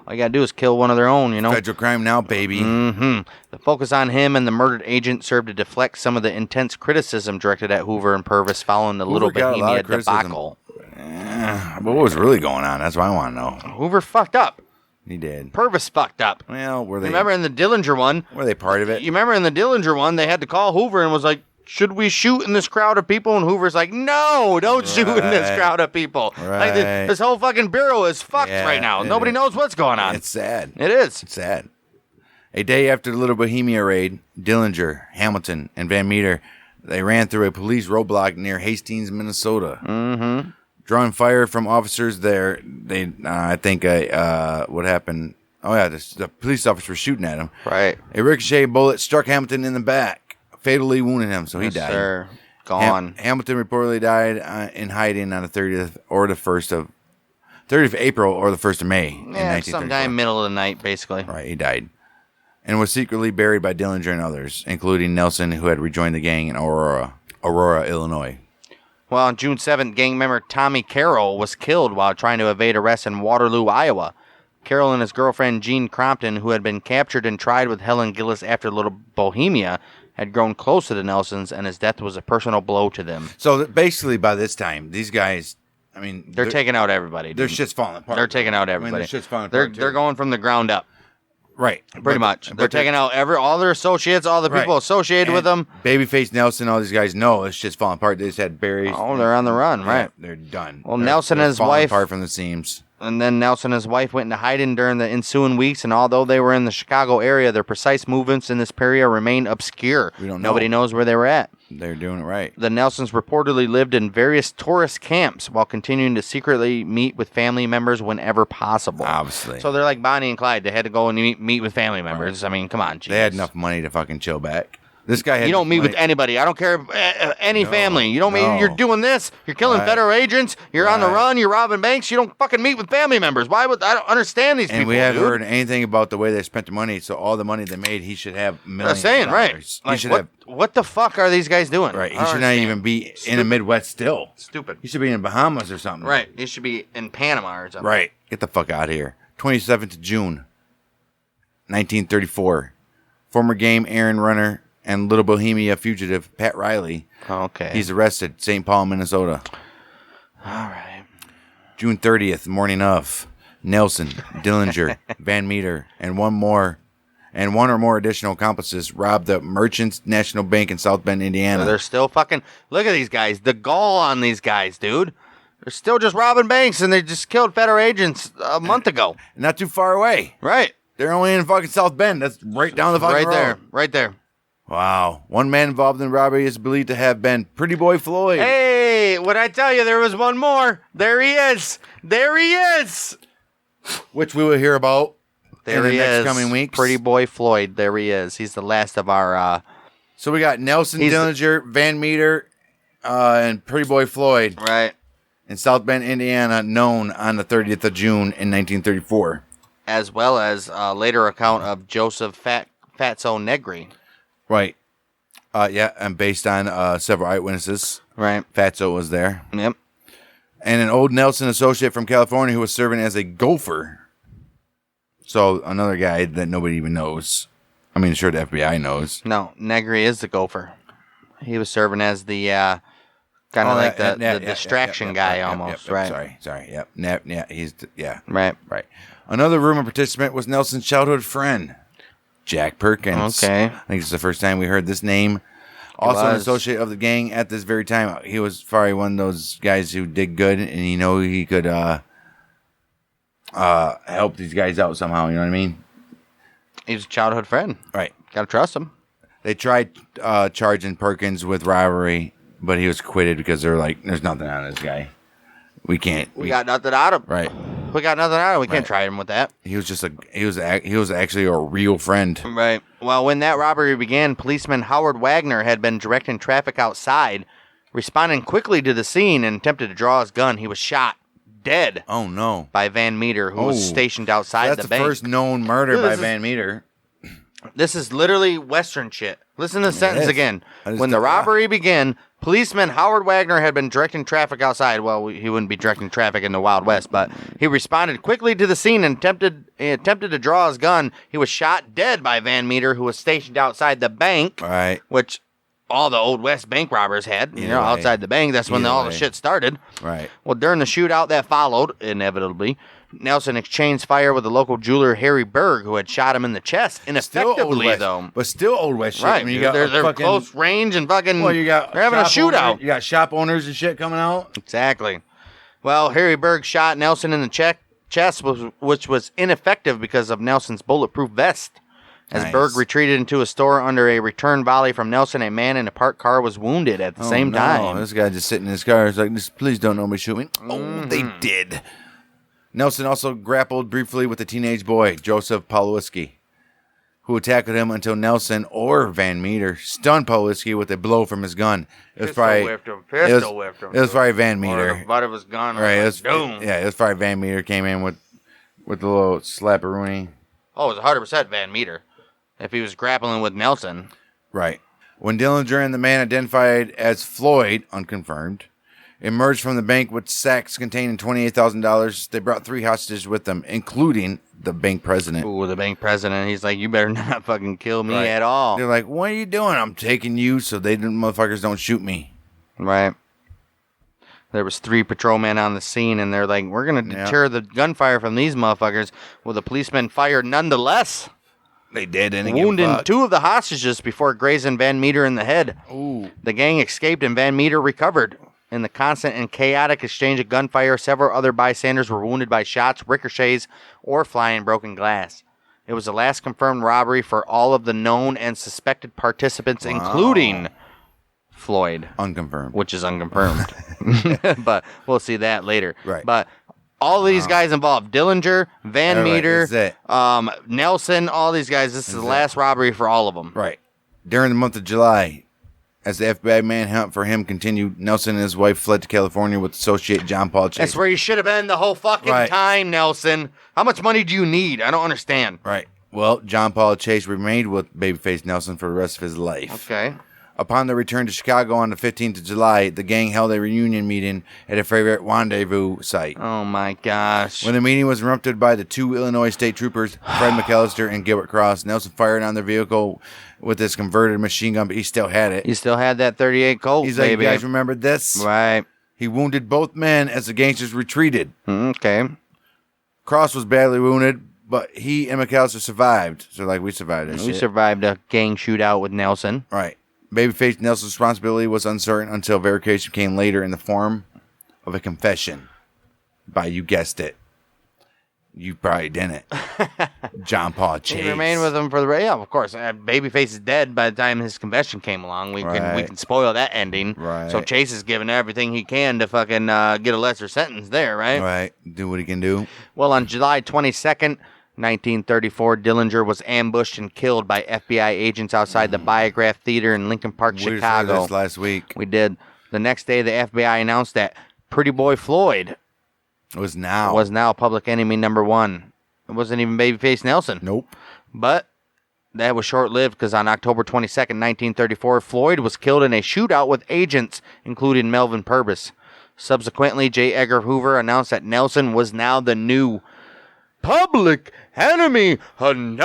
All you gotta do is kill one of their own, you know? Federal crime now, baby. The focus on him and the murdered agent served to deflect some of the intense criticism directed at Hoover and Purvis following the Little Bohemia debacle. But what was really going on? That's what I want to know. Hoover fucked up. He did. Purvis fucked up. Well, were they? Remember in the Dillinger one? Were they part of it? You remember in the Dillinger one, they had to call Hoover and was like, should we shoot in this crowd of people? And Hoover's like, no, don't shoot in this crowd of people. Like this whole fucking bureau is fucked right now. Nobody knows what's going on. It's sad. It is. It's sad. A day after the Little Bohemia raid, Dillinger, Hamilton, and Van Meter, they ran through a police roadblock near Hastings, Minnesota. Drawing fire from officers there, I think, what happened? Oh, yeah, the police officers were shooting at him. Right. A ricochet bullet struck Hamilton in the back, fatally wounding him, so he died. Sir. Gone. Hamilton reportedly died in hiding on the 30th or the 1st of 30th of April or the 1st of May in 1934. Sometime middle of the night, basically. Right, he died. And was secretly buried by Dillinger and others, including Nelson, who had rejoined the gang in Aurora, Illinois. Well, on June 7th, gang member Tommy Carroll was killed while trying to evade arrest in Waterloo, Iowa. Carroll and his girlfriend Jean Crompton, who had been captured and tried with Helen Gillis after Little Bohemia, had grown close to the Nelsons, and his death was a personal blow to them. So basically, by this time, these guys, I mean, they're taking out everybody. Their shit's falling apart. They're taking out everybody. I mean, their shit's falling apart. They're going from the ground up. Right. Pretty much. They're taking out all their associates, all the people associated with them. Babyface, Nelson, all these guys know this shit's falling apart. They just had berries. Oh, they're on the run, right? They're done. Well, Nelson and his falling wife apart from the seams. And then Nelson and his wife went into hiding during the ensuing weeks, and although they were in the Chicago area, their precise movements in this period remain obscure. We don't know. Nobody knows where they were at. They're doing it right. The Nelsons reportedly lived in various tourist camps while continuing to secretly meet with family members whenever possible. Obviously. So they're like Bonnie and Clyde. They had to go and meet with family members. Right. I mean, come on, geez. They had enough money to fucking chill back. This guy had You don't meet with anybody. I don't care any family. You don't meet. You're doing this. You're killing federal agents. You're on the run. You're robbing banks. You don't fucking meet with family members. Why would I don't understand these people? And we haven't heard anything about the way they spent the money. So all the money they made, he should have millions. I'm saying of dollars. right. He should have. What the fuck are these guys doing? Right. He should not even be in the Midwest still. Stupid. He should be in Bahamas or something. Right. He should be in Panama or something. Right. Get the fuck out of here. 27th of June, 1934. Former game errand runner and Little Bohemia fugitive Pat Riley. Okay. He's arrested, St. Paul, Minnesota. All right. June 30th, morning of. Nelson, Dillinger, Van Meter, and one or more additional accomplices robbed the Merchants National Bank in South Bend, Indiana. So they're still fucking... Look at these guys. The gall on these guys, dude. They're still just robbing banks, and they just killed federal agents a month ago. Not too far away. Right. They're only in fucking South Bend. That's right down the fucking road. Right there. Wow. One man involved in the robbery is believed to have been Pretty Boy Floyd. Hey, what I tell you, there was one more. There he is. Which we will hear about in the next coming weeks. Pretty Boy Floyd. There he is. He's the last of our... So we got Nelson, Dillinger, Van Meter, and Pretty Boy Floyd. Right. In South Bend, Indiana, known on the 30th of June in 1934. As well as a later account of Joseph Fatso Negri. Right. Yeah, and based on several eyewitnesses. Right. Fatso was there. Yep. And an old Nelson associate from California who was serving as a gopher. So another guy that nobody even knows. I mean, sure, the FBI knows. No, Negri is the gopher. He was serving as the kind of like the distraction guy almost. Right. Sorry. Yep. He's Right. Another rumor participant was Nelson's childhood friend, Jack Perkins. Okay. I think it's the first time we heard this name. Also an associate of the gang at this very time. He was probably one of those guys who did good, and he could help these guys out somehow. You know what I mean? He's a childhood friend. Right. Gotta trust him. They tried charging Perkins with robbery, but he was acquitted because they're like, there's nothing on this guy. We got nothing on him. Right. We got nothing out of it. We can't try him with that. He was actually a real friend. Right. Well, when that robbery began, policeman Howard Wagner had been directing traffic outside. Responding quickly to the scene and attempted to draw his gun, he was shot dead. Oh no! By Van Meter, who was stationed outside the bank. That's the first known murder by Van Meter. This is literally Western shit. Listen to the sentence again. When the robbery began, policeman Howard Wagner had been directing traffic outside. Well, he wouldn't be directing traffic in the Wild West, but he responded quickly to the scene and attempted to draw his gun. He was shot dead by Van Meter, who was stationed outside the bank. Right. Which all the Old West bank robbers had, outside the bank. That's when all the shit started. Right. Well, during the shootout that followed, inevitably, Nelson exchanged fire with the local jeweler Harry Berg, who had shot him in the chest. Ineffectively, though. But still Old West shit. Right. I mean, they're close range and fucking. Well, they're having a shootout. You got shop owners and shit coming out. Exactly. Well, Harry Berg shot Nelson in the chest, which was ineffective because of Nelson's bulletproof vest. As Berg retreated into a store under a return volley from Nelson, a man in a parked car was wounded at the same time. This guy just sitting in his car is like, please don't know me, shoot me. Oh, they did. Nelson also grappled briefly with a teenage boy, Joseph Pawlowski, who attacked him until Nelson or Van Meter stunned Pawlowski with a blow from his gun. It was probably whipped him. It was probably Van Meter. Or the butt of his gun. Right. It was probably Van Meter came in with a little slapperoonie. Oh, it was 100% Van Meter. If he was grappling with Nelson. Right. When Dillinger and the man identified as Floyd, unconfirmed, emerged from the bank with sacks containing $28,000, they brought 3 hostages with them, including the bank president. Ooh, the bank president. He's like, you better not fucking kill me at all. They're like, what are you doing? I'm taking you so motherfuckers don't shoot me. Right. There was 3 patrolmen on the scene, and they're like, we're going to deter the gunfire from these motherfuckers. Well, the policemen fired nonetheless. They did, and wounding 2 of the hostages before grazing Van Meter in the head. Ooh. The gang escaped, and Van Meter recovered. In the constant and chaotic exchange of gunfire, several other bystanders were wounded by shots, ricochets, or flying broken glass. It was the last confirmed robbery for all of the known and suspected participants, including Floyd. Unconfirmed. Which is unconfirmed. But we'll see that later. Right. But all these guys involved. Dillinger, Van Meter, Nelson, all these guys. This is the last robbery for all of them. Right. During the month of July, as the FBI manhunt for him continued, Nelson and his wife fled to California with associate John Paul Chase. That's where you should have been the whole fucking time, Nelson. How much money do you need? I don't understand. Right. Well, John Paul Chase remained with Babyface Nelson for the rest of his life. Okay. Upon their return to Chicago on the 15th of July, the gang held a reunion meeting at a favorite rendezvous site. Oh, my gosh. When the meeting was interrupted by the 2 Illinois state troopers, Fred McAllister and Gilbert Cross, Nelson fired on their vehicle with his converted machine gun, but he still had it. He still had that .38 Colt, He's like, you guys remember this? Right. He wounded both men as the gangsters retreated. Okay. Cross was badly wounded, but he and McAllister survived. So, we survived this shit. We survived a gang shootout with Nelson. Right. Babyface Nelson's responsibility was uncertain until verification came later in the form of a confession by, you guessed it, you probably didn't, John Paul Chase. He remained with him for the of course. Babyface is dead by the time his confession came along. We can spoil that ending. Right. So Chase is giving everything he can to fucking get a lesser sentence there, right? Right. Do what he can do. Well, on July 22nd, 1934, Dillinger was ambushed and killed by FBI agents outside the Biograph Theater in Lincoln Park, Chicago. We did this last week. We did. The next day, the FBI announced that Pretty Boy Floyd was now Public Enemy #1. It wasn't even Babyface Nelson. Nope. But that was short-lived because on October 22nd, 1934, Floyd was killed in a shootout with agents, including Melvin Purvis. Subsequently, J. Edgar Hoover announced that Nelson was now the new Public Enemy #1.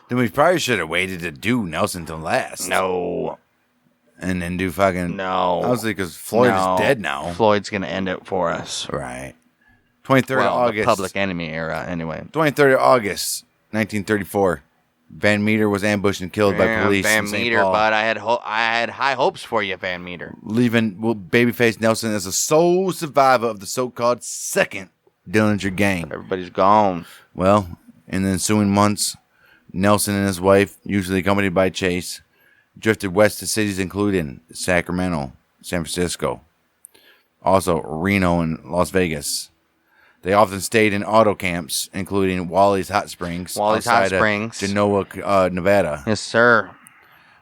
Then we probably should have waited to do Nelson till last. No. And then do fucking... No. Honestly, because Floyd is dead now. Floyd's going to end it for us. Right. 23rd of August. The Public Enemy era, anyway. 23rd of August, 1934. Van Meter was ambushed and killed by police Van in St. Meter, Paul. but I had high hopes for you, Van Meter. Leaving Babyface Nelson as a sole survivor of the so-called second Dillinger gang. Everybody's gone. Well, in the ensuing months, Nelson and his wife, usually accompanied by Chase, drifted west to cities including Sacramento, San Francisco, also Reno and Las Vegas. They often stayed in auto camps, including Wally's Hot Springs, Genoa, Nevada. Yes, sir.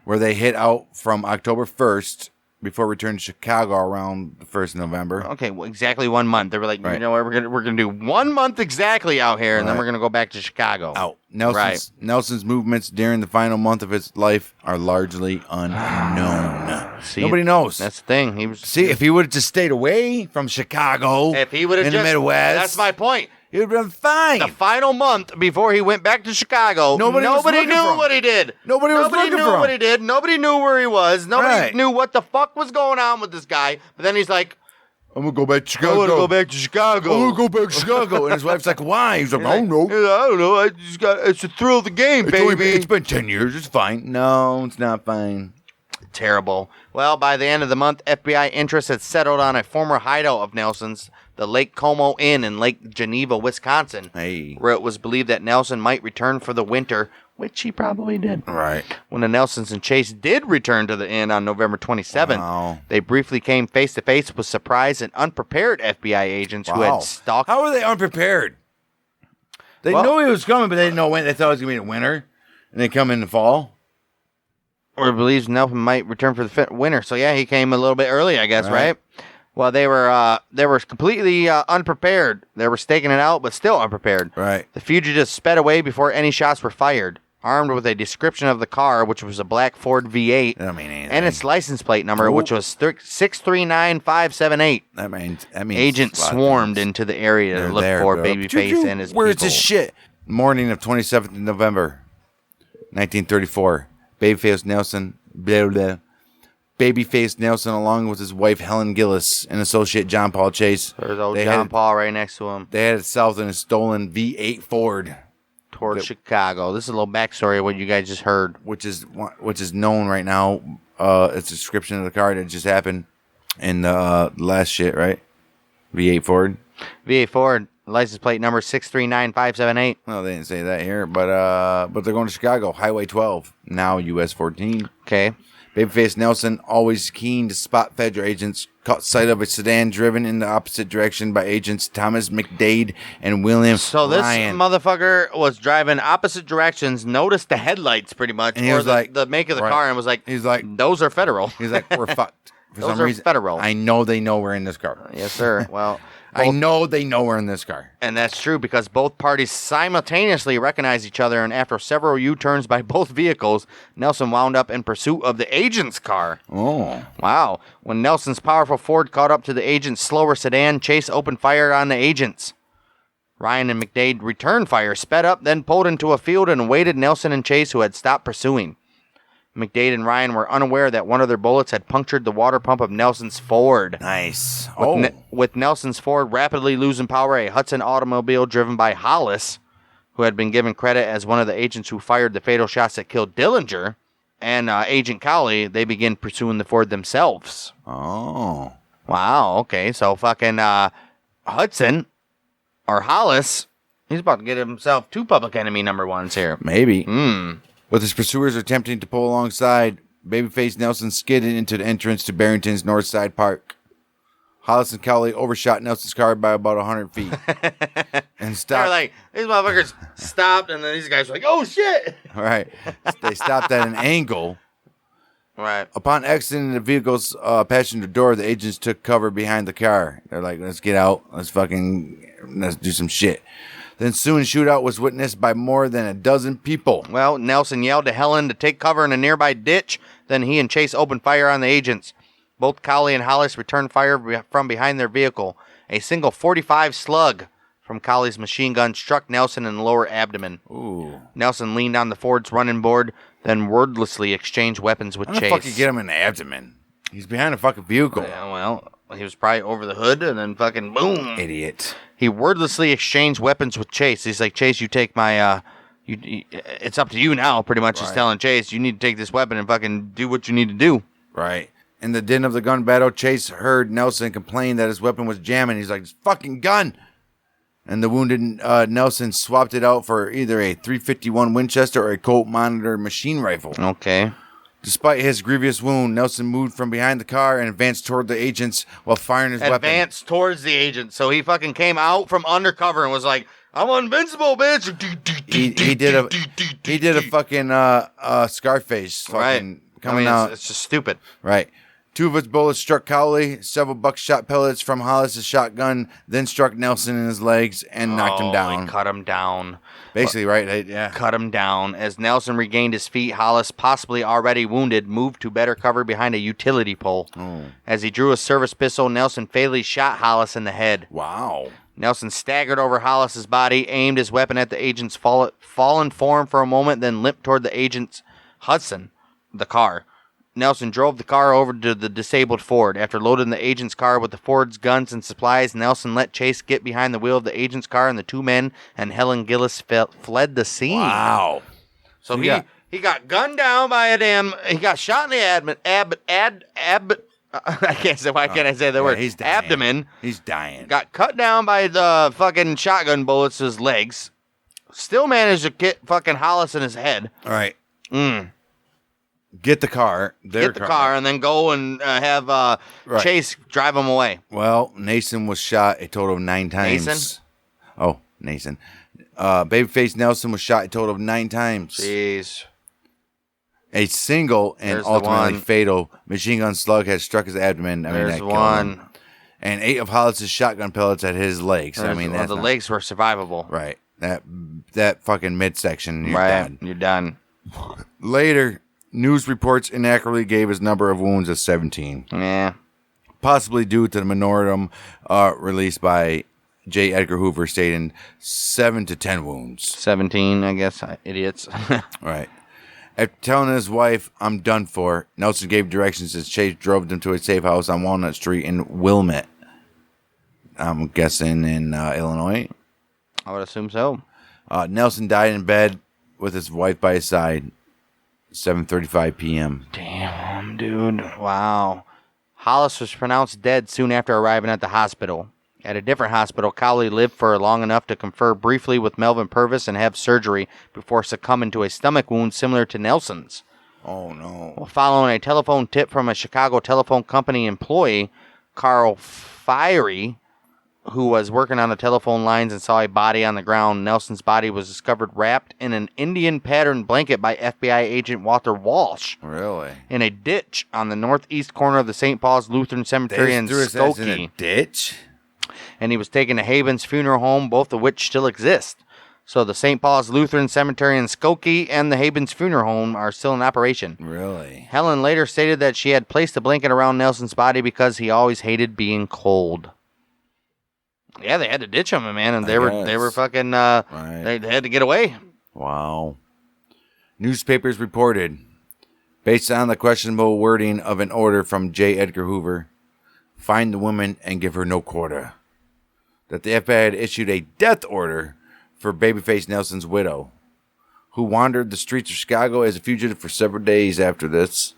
Where they hit out from October 1st before returning to Chicago around the 1st of November. Okay, well, exactly 1 month. They were like, Right. you know what, we're gonna do 1 month exactly out here, and then we're gonna go back to Chicago. Out. Nelson's movements during the final month of his life are largely unknown. See, Nobody knows. That's the thing. If he would have just stayed away from Chicago, if he would have in the Midwest, that's my point. he would have been fine. The final month before he went back to Chicago, nobody knew what he did. Nobody knew what he did. Nobody knew where he was. Nobody knew what the fuck was going on with this guy. But then he's like, I'm going to go back to Chicago. I'm going to go back to Chicago. I'm going to go back to Chicago. And his wife's like, why? He's like, I don't know. I don't know. It's the thrill of the game, baby. It's been 10 years. It's fine. No, it's not fine. Terrible. Well, by the end of the month, FBI interest had settled on a former hideout of Nelson's, the Lake Como Inn in Lake Geneva, Wisconsin, where it was believed that Nelson might return for the winter, which he probably did. Right. When the Nelsons and Chase did return to the inn on November 27th, they briefly came face-to-face with surprised and unprepared FBI agents who had stalked... How were they unprepared? They knew he was coming, but they didn't know when. They thought it was going to be in winter, and they come in the fall. Or believes Nelson might return for the winter. So, yeah, he came a little bit early, I guess, right? Well, they were completely unprepared. They were staking it out, but still unprepared. Right. The fugitives sped away before any shots were fired, armed with a description of the car, which was a black Ford V8, that don't mean anything. And its license plate number, which was 639578. That means agents swarmed into the area to look for Babyface and his Where's people. this shit? Morning of 27th of November, 1934. Babyface Nelson, Babyface Nelson, along with his wife Helen Gillis and associate John Paul Chase. There's old John Paul right next to him. They headed south in a stolen V8 Ford toward Chicago. This is a little backstory of what you guys just heard, which is known right now. It's a description of the car that just happened in the last shit, right? V8 Ford. V8 Ford. License plate number 639578. Well, they didn't say that here, but they're going to Chicago, Highway 12, now US 14. Okay. Babyface Nelson, always keen to spot federal agents, caught sight of a sedan driven in the opposite direction by agents Thomas McDade and William So this Ryan. Motherfucker was driving opposite directions, noticed the headlights pretty much, and he was like, the make of the car, and was like, he's like, those are federal. He's like, we're fucked. For those some are reason, federal. I know they know we're in this car. Yes, sir. Well... I know they know we're in this car. And that's true because both parties simultaneously recognized each other, and after several U-turns by both vehicles, Nelson wound up in pursuit of the agent's car. Oh. Wow. When Nelson's powerful Ford caught up to the agent's slower sedan, Chase opened fire on the agents. Ryan and McDade returned fire, sped up, then pulled into a field and awaited Nelson and Chase, who had stopped pursuing. McDade and Ryan were unaware that one of their bullets had punctured the water pump of Nelson's Ford. Nice. With Nelson's Ford rapidly losing power, a Hudson automobile driven by Hollis, who had been given credit as one of the agents who fired the fatal shots that killed Dillinger, and Agent Cowley, they began pursuing the Ford themselves. Oh. Wow, okay. So fucking Hudson, or Hollis, he's about to get himself 2 Public Enemy number 1s here. Maybe. With his pursuers attempting to pull alongside, Babyface Nelson skidded into the entrance to Barrington's North Side Park. Hollis and Cowley overshot Nelson's car by about 100 feet. And stopped. They're like, these motherfuckers stopped, and then these guys were like, oh shit! All right. They stopped at an angle. Right. Upon exiting the vehicle's passenger door, the agents took cover behind the car. They're like, let's get out. Let's do some shit. The ensuing shootout was witnessed by more than a dozen people. Well, Nelson yelled to Helen to take cover in a nearby ditch. Then he and Chase opened fire on the agents. Both Cowley and Hollis returned fire from behind their vehicle. A single .45 slug from Cowley's machine gun struck Nelson in the lower abdomen. Ooh. Nelson leaned on the Ford's running board, then wordlessly exchanged weapons with Chase. How the fuck you get him in the abdomen? He's behind a fucking vehicle. Yeah, well, he was probably over the hood, and then fucking boom. Idiot. He wordlessly exchanged weapons with Chase. He's like, Chase, you take my, it's up to you now, pretty much. Right. He's telling Chase, you need to take this weapon and fucking do what you need to do. Right. In the din of the gun battle, Chase heard Nelson complain that his weapon was jamming. He's like, fucking gun! And the wounded Nelson swapped it out for either a .351 Winchester or a Colt Monitor machine rifle. Okay. Despite his grievous wound, Nelson moved from behind the car and advanced toward the agents while firing his weapon. Advanced towards the agents. So he fucking came out from undercover and was like, I'm invincible, bitch. He did a fucking Scarface fucking coming out. It's just stupid. Right. 2 of his bullets struck Cowley. Several buckshot pellets from Hollis's shotgun then struck Nelson in his legs and knocked him down. Cut him down. Basically, right? Yeah. Cut him down. As Nelson regained his feet, Hollis, possibly already wounded, moved to better cover behind a utility pole. Oh. As he drew a service pistol, Nelson fatally shot Hollis in the head. Wow. Nelson staggered over Hollis's body, aimed his weapon at the agent's fallen form for a moment, then limped toward the agent's Hudson, the car. Nelson drove the car over to the disabled Ford. After loading the agent's car with the Ford's guns and supplies, Nelson let Chase get behind the wheel of the agent's car, and the 2 men and Helen Gillis fled the scene. Wow. So he got gunned down by he got shot in the I can't say, why can't I say the word? He's dying. Abdomen. He's dying. Got cut down by the fucking shotgun bullets to his legs. Still managed to get fucking Hollis in his head. All right. Get the car. Get the car and then go and have Chase drive him away. Well, Nason was shot a total of 9 times. Nason? Oh, Nason. Babyface Nelson was shot a total of 9 times. Jeez. A single and There's ultimately fatal machine gun slug had struck his abdomen. There's one. And 8 of Hollis's shotgun pellets at his legs. The legs were survivable. Right. That fucking midsection, you're dead. You're done. Later, news reports inaccurately gave his number of wounds as 17. Yeah. Possibly due to the memorandum released by J. Edgar Hoover stating 7 to 10 wounds. 17, I guess. Idiots. Right. After telling his wife, I'm done for, Nelson gave directions as Chase drove them to a safe house on Walnut Street in Wilmette. I'm guessing in Illinois. I would assume so. Nelson died in bed with his wife by his side. 7:35 p.m. Damn, dude. Wow. Hollis was pronounced dead soon after arriving at the hospital. At a different hospital, Cowley lived for long enough to confer briefly with Melvin Purvis and have surgery before succumbing to a stomach wound similar to Nelson's. Oh, no. Following a telephone tip from a Chicago telephone company employee, Carl Fiery, who was working on the telephone lines and saw a body on the ground, Nelson's body was discovered wrapped in an Indian pattern blanket by FBI agent Walter Walsh. Really? In a ditch on the northeast corner of the St. Paul's Lutheran Cemetery in Skokie. In a ditch? And he was taken to Haven's funeral home, both of which still exist. So the St. Paul's Lutheran Cemetery in Skokie and the Haven's funeral home are still in operation. Really? Helen later stated that she had placed a blanket around Nelson's body because he always hated being cold. Yeah, they had to ditch him, man, and they were fucking right. They had to get away. Wow. Newspapers reported, based on the questionable wording of an order from J. Edgar Hoover, find the woman and give her no quarter, that the FBI had issued a death order for Babyface Nelson's widow, who wandered the streets of Chicago as a fugitive for several days after this.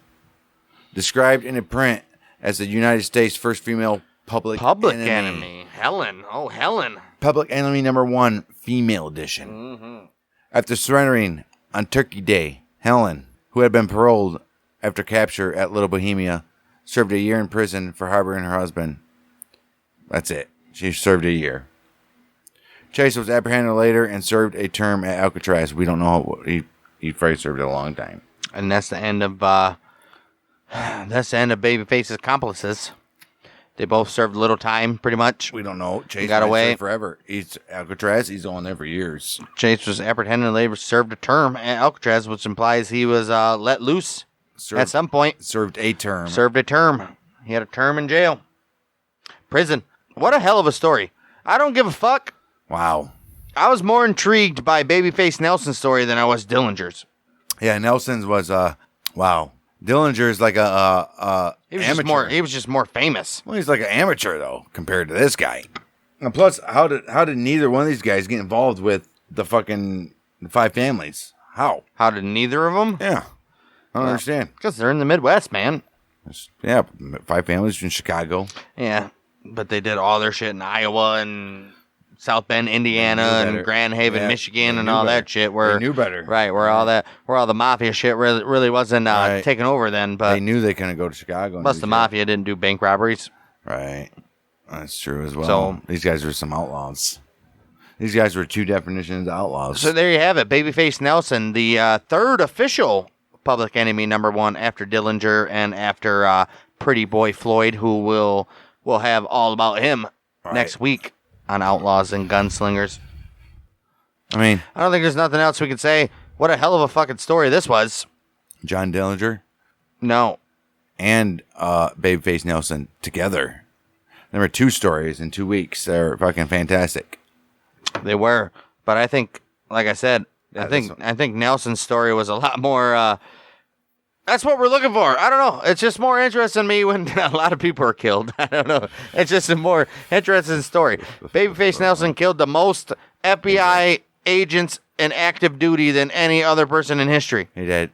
Described in a print as the United States' first female public enemy. Helen. Oh, Helen. Public Enemy #1, female edition. Mm-hmm. After surrendering on Turkey Day, Helen, who had been paroled after capture at Little Bohemia, served a year in prison for harboring her husband. That's it. She served a year. Chase was apprehended later and served a term at Alcatraz. We don't know. He probably served a long time. And that's the end of Babyface's accomplices. They both served little time, pretty much. We don't know. Chase got away forever. He's Alcatraz. He's on there for years. Chase was apprehended and later served a term at Alcatraz, which implies he was let loose at some point. Served a term. Served a term. He had a term in jail. Prison. What a hell of a story. I don't give a fuck. Wow. I was more intrigued by Babyface Nelson's story than I was Dillinger's. Yeah, Nelson's was, wow. Dillinger's like a amateur. He was just more famous. Well, he's like an amateur, though, compared to this guy. And plus, how did neither one of these guys get involved with the fucking 5 families? How? How did neither of them? Yeah. I don't understand. Because they're in the Midwest, man. Yeah, 5 families from Chicago. Yeah, but they did all their shit in Iowa and South Bend, Indiana, and Grand Haven, Michigan, and all that shit. They knew better. Right, where all the mafia shit really wasn't taking over then. But they knew they couldn't go to Chicago. Plus, the mafia didn't do bank robberies. Right. That's true as well. So these guys were some outlaws. These guys were two definitions of outlaws. So there you have it. Babyface Nelson, the third official Public Enemy #1 after Dillinger and after Pretty Boy Floyd, who we'll have all about him next week on Outlaws and Gunslingers. I mean, I don't think there's nothing else we can say. What a hell of a fucking story this was. John Dillinger? No. And Babyface Nelson together. There were 2 stories in 2 weeks. They're fucking fantastic. They were. But I think, like I said, I think Nelson's story was a lot more... that's what we're looking for. I don't know. It's just more interesting to me when a lot of people are killed. I don't know. It's just a more interesting story. Babyface Nelson killed the most FBI agents in active duty than any other person in history. He did.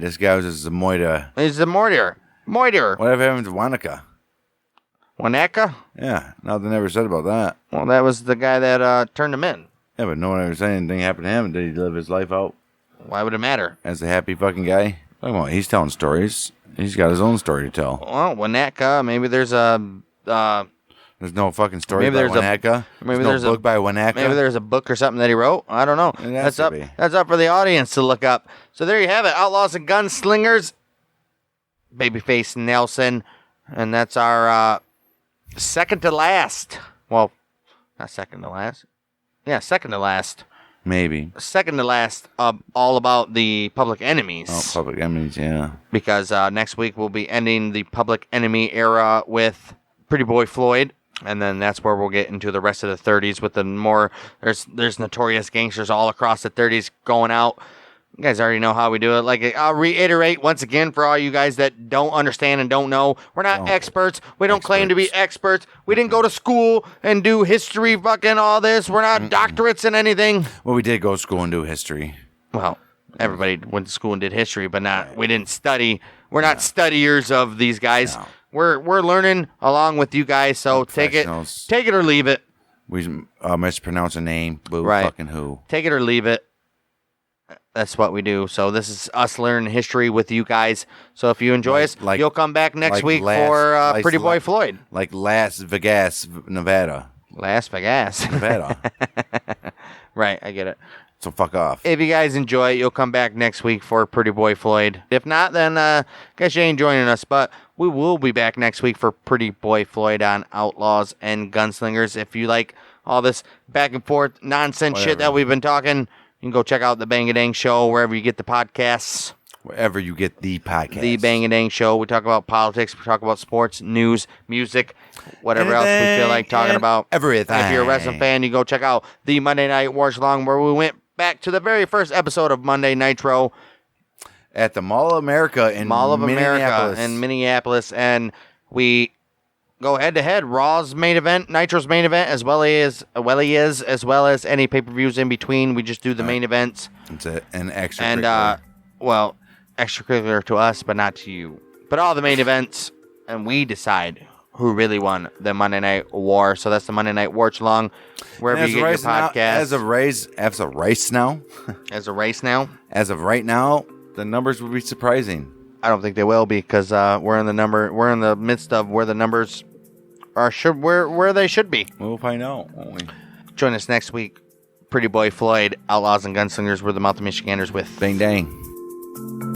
This guy was a Zamoida. He's a Moider. Whatever happened to Wanaka? Wanaka? Yeah. Nothing ever said about that. Well, that was the guy that turned him in. Yeah, but no one ever said anything happened to him. Did he live his life out? Why would it matter? As a happy fucking guy? He's telling stories. He's got his own story to tell. Well, Wanaka, maybe there's a... there's no fucking story by Wanaka. Maybe there's no book by Wanaka. Maybe there's a book or something that he wrote. I don't know. That's up for the audience to look up. So there you have it. Outlaws and Gunslingers. Babyface Nelson. And that's our second to last. Well, not second to last. Yeah, second to last. Maybe. Second to last, all about the Public Enemies. Oh, Public Enemies, yeah. Because next week we'll be ending the Public Enemy era with Pretty Boy Floyd. And then that's where we'll get into the rest of the 30s with the more... There's notorious gangsters all across the 30s going out. You guys already know how we do it. Like, I'll reiterate once again for all you guys that don't understand and don't know. We're not experts. We don't claim to be experts. We didn't go to school and do history fucking all this. We're not doctorates in anything. Well, we did go to school and do history. Well, everybody went to school and did history, but we didn't study. We're not studiers of these guys. No. We're learning along with you guys, so take it or leave it. We mispronounce a name. Boo fucking who. Take it or leave it. That's what we do. So this is us learning history with you guys. So if you enjoy us, you'll come back next week for Pretty Boy Floyd. Like Las Vegas, Nevada. Las Vegas. Nevada. Right, I get it. So fuck off. If you guys enjoy it, you'll come back next week for Pretty Boy Floyd. If not, then guess you ain't joining us. But we will be back next week for Pretty Boy Floyd on Outlaws and Gunslingers. If you like all this back and forth nonsense shit that we've been talking... You can go check out the Bang a Dang Show wherever you get the podcasts. Wherever you get the podcast. The Bang a Dang Show. We talk about politics. We talk about sports, news, music, whatever else we feel like talking about. Everything. If you're a wrestling fan, you go check out the Monday Night Watch Along, where we went back to the very first episode of Monday Nitro. At the Mall of America in Minneapolis. And we go head-to-head. Raw's main event, Nitro's main event, as well as any pay-per-views in between. We just do the main events. That's it. And extracurricular. And, extracurricular to us, but not to you. But all the main events, and we decide who really won the Monday Night War. So that's the Monday Night Watch Along, wherever you get your podcast. As of right now, the numbers would be surprising. I don't think they will be, because we're in the midst of where the numbers are where they should be. We'll find out, won't we? Join us next week. Pretty Boy Floyd, Outlaws and Gunslingers. We're the Mouth of Michiganders with Bang Dang.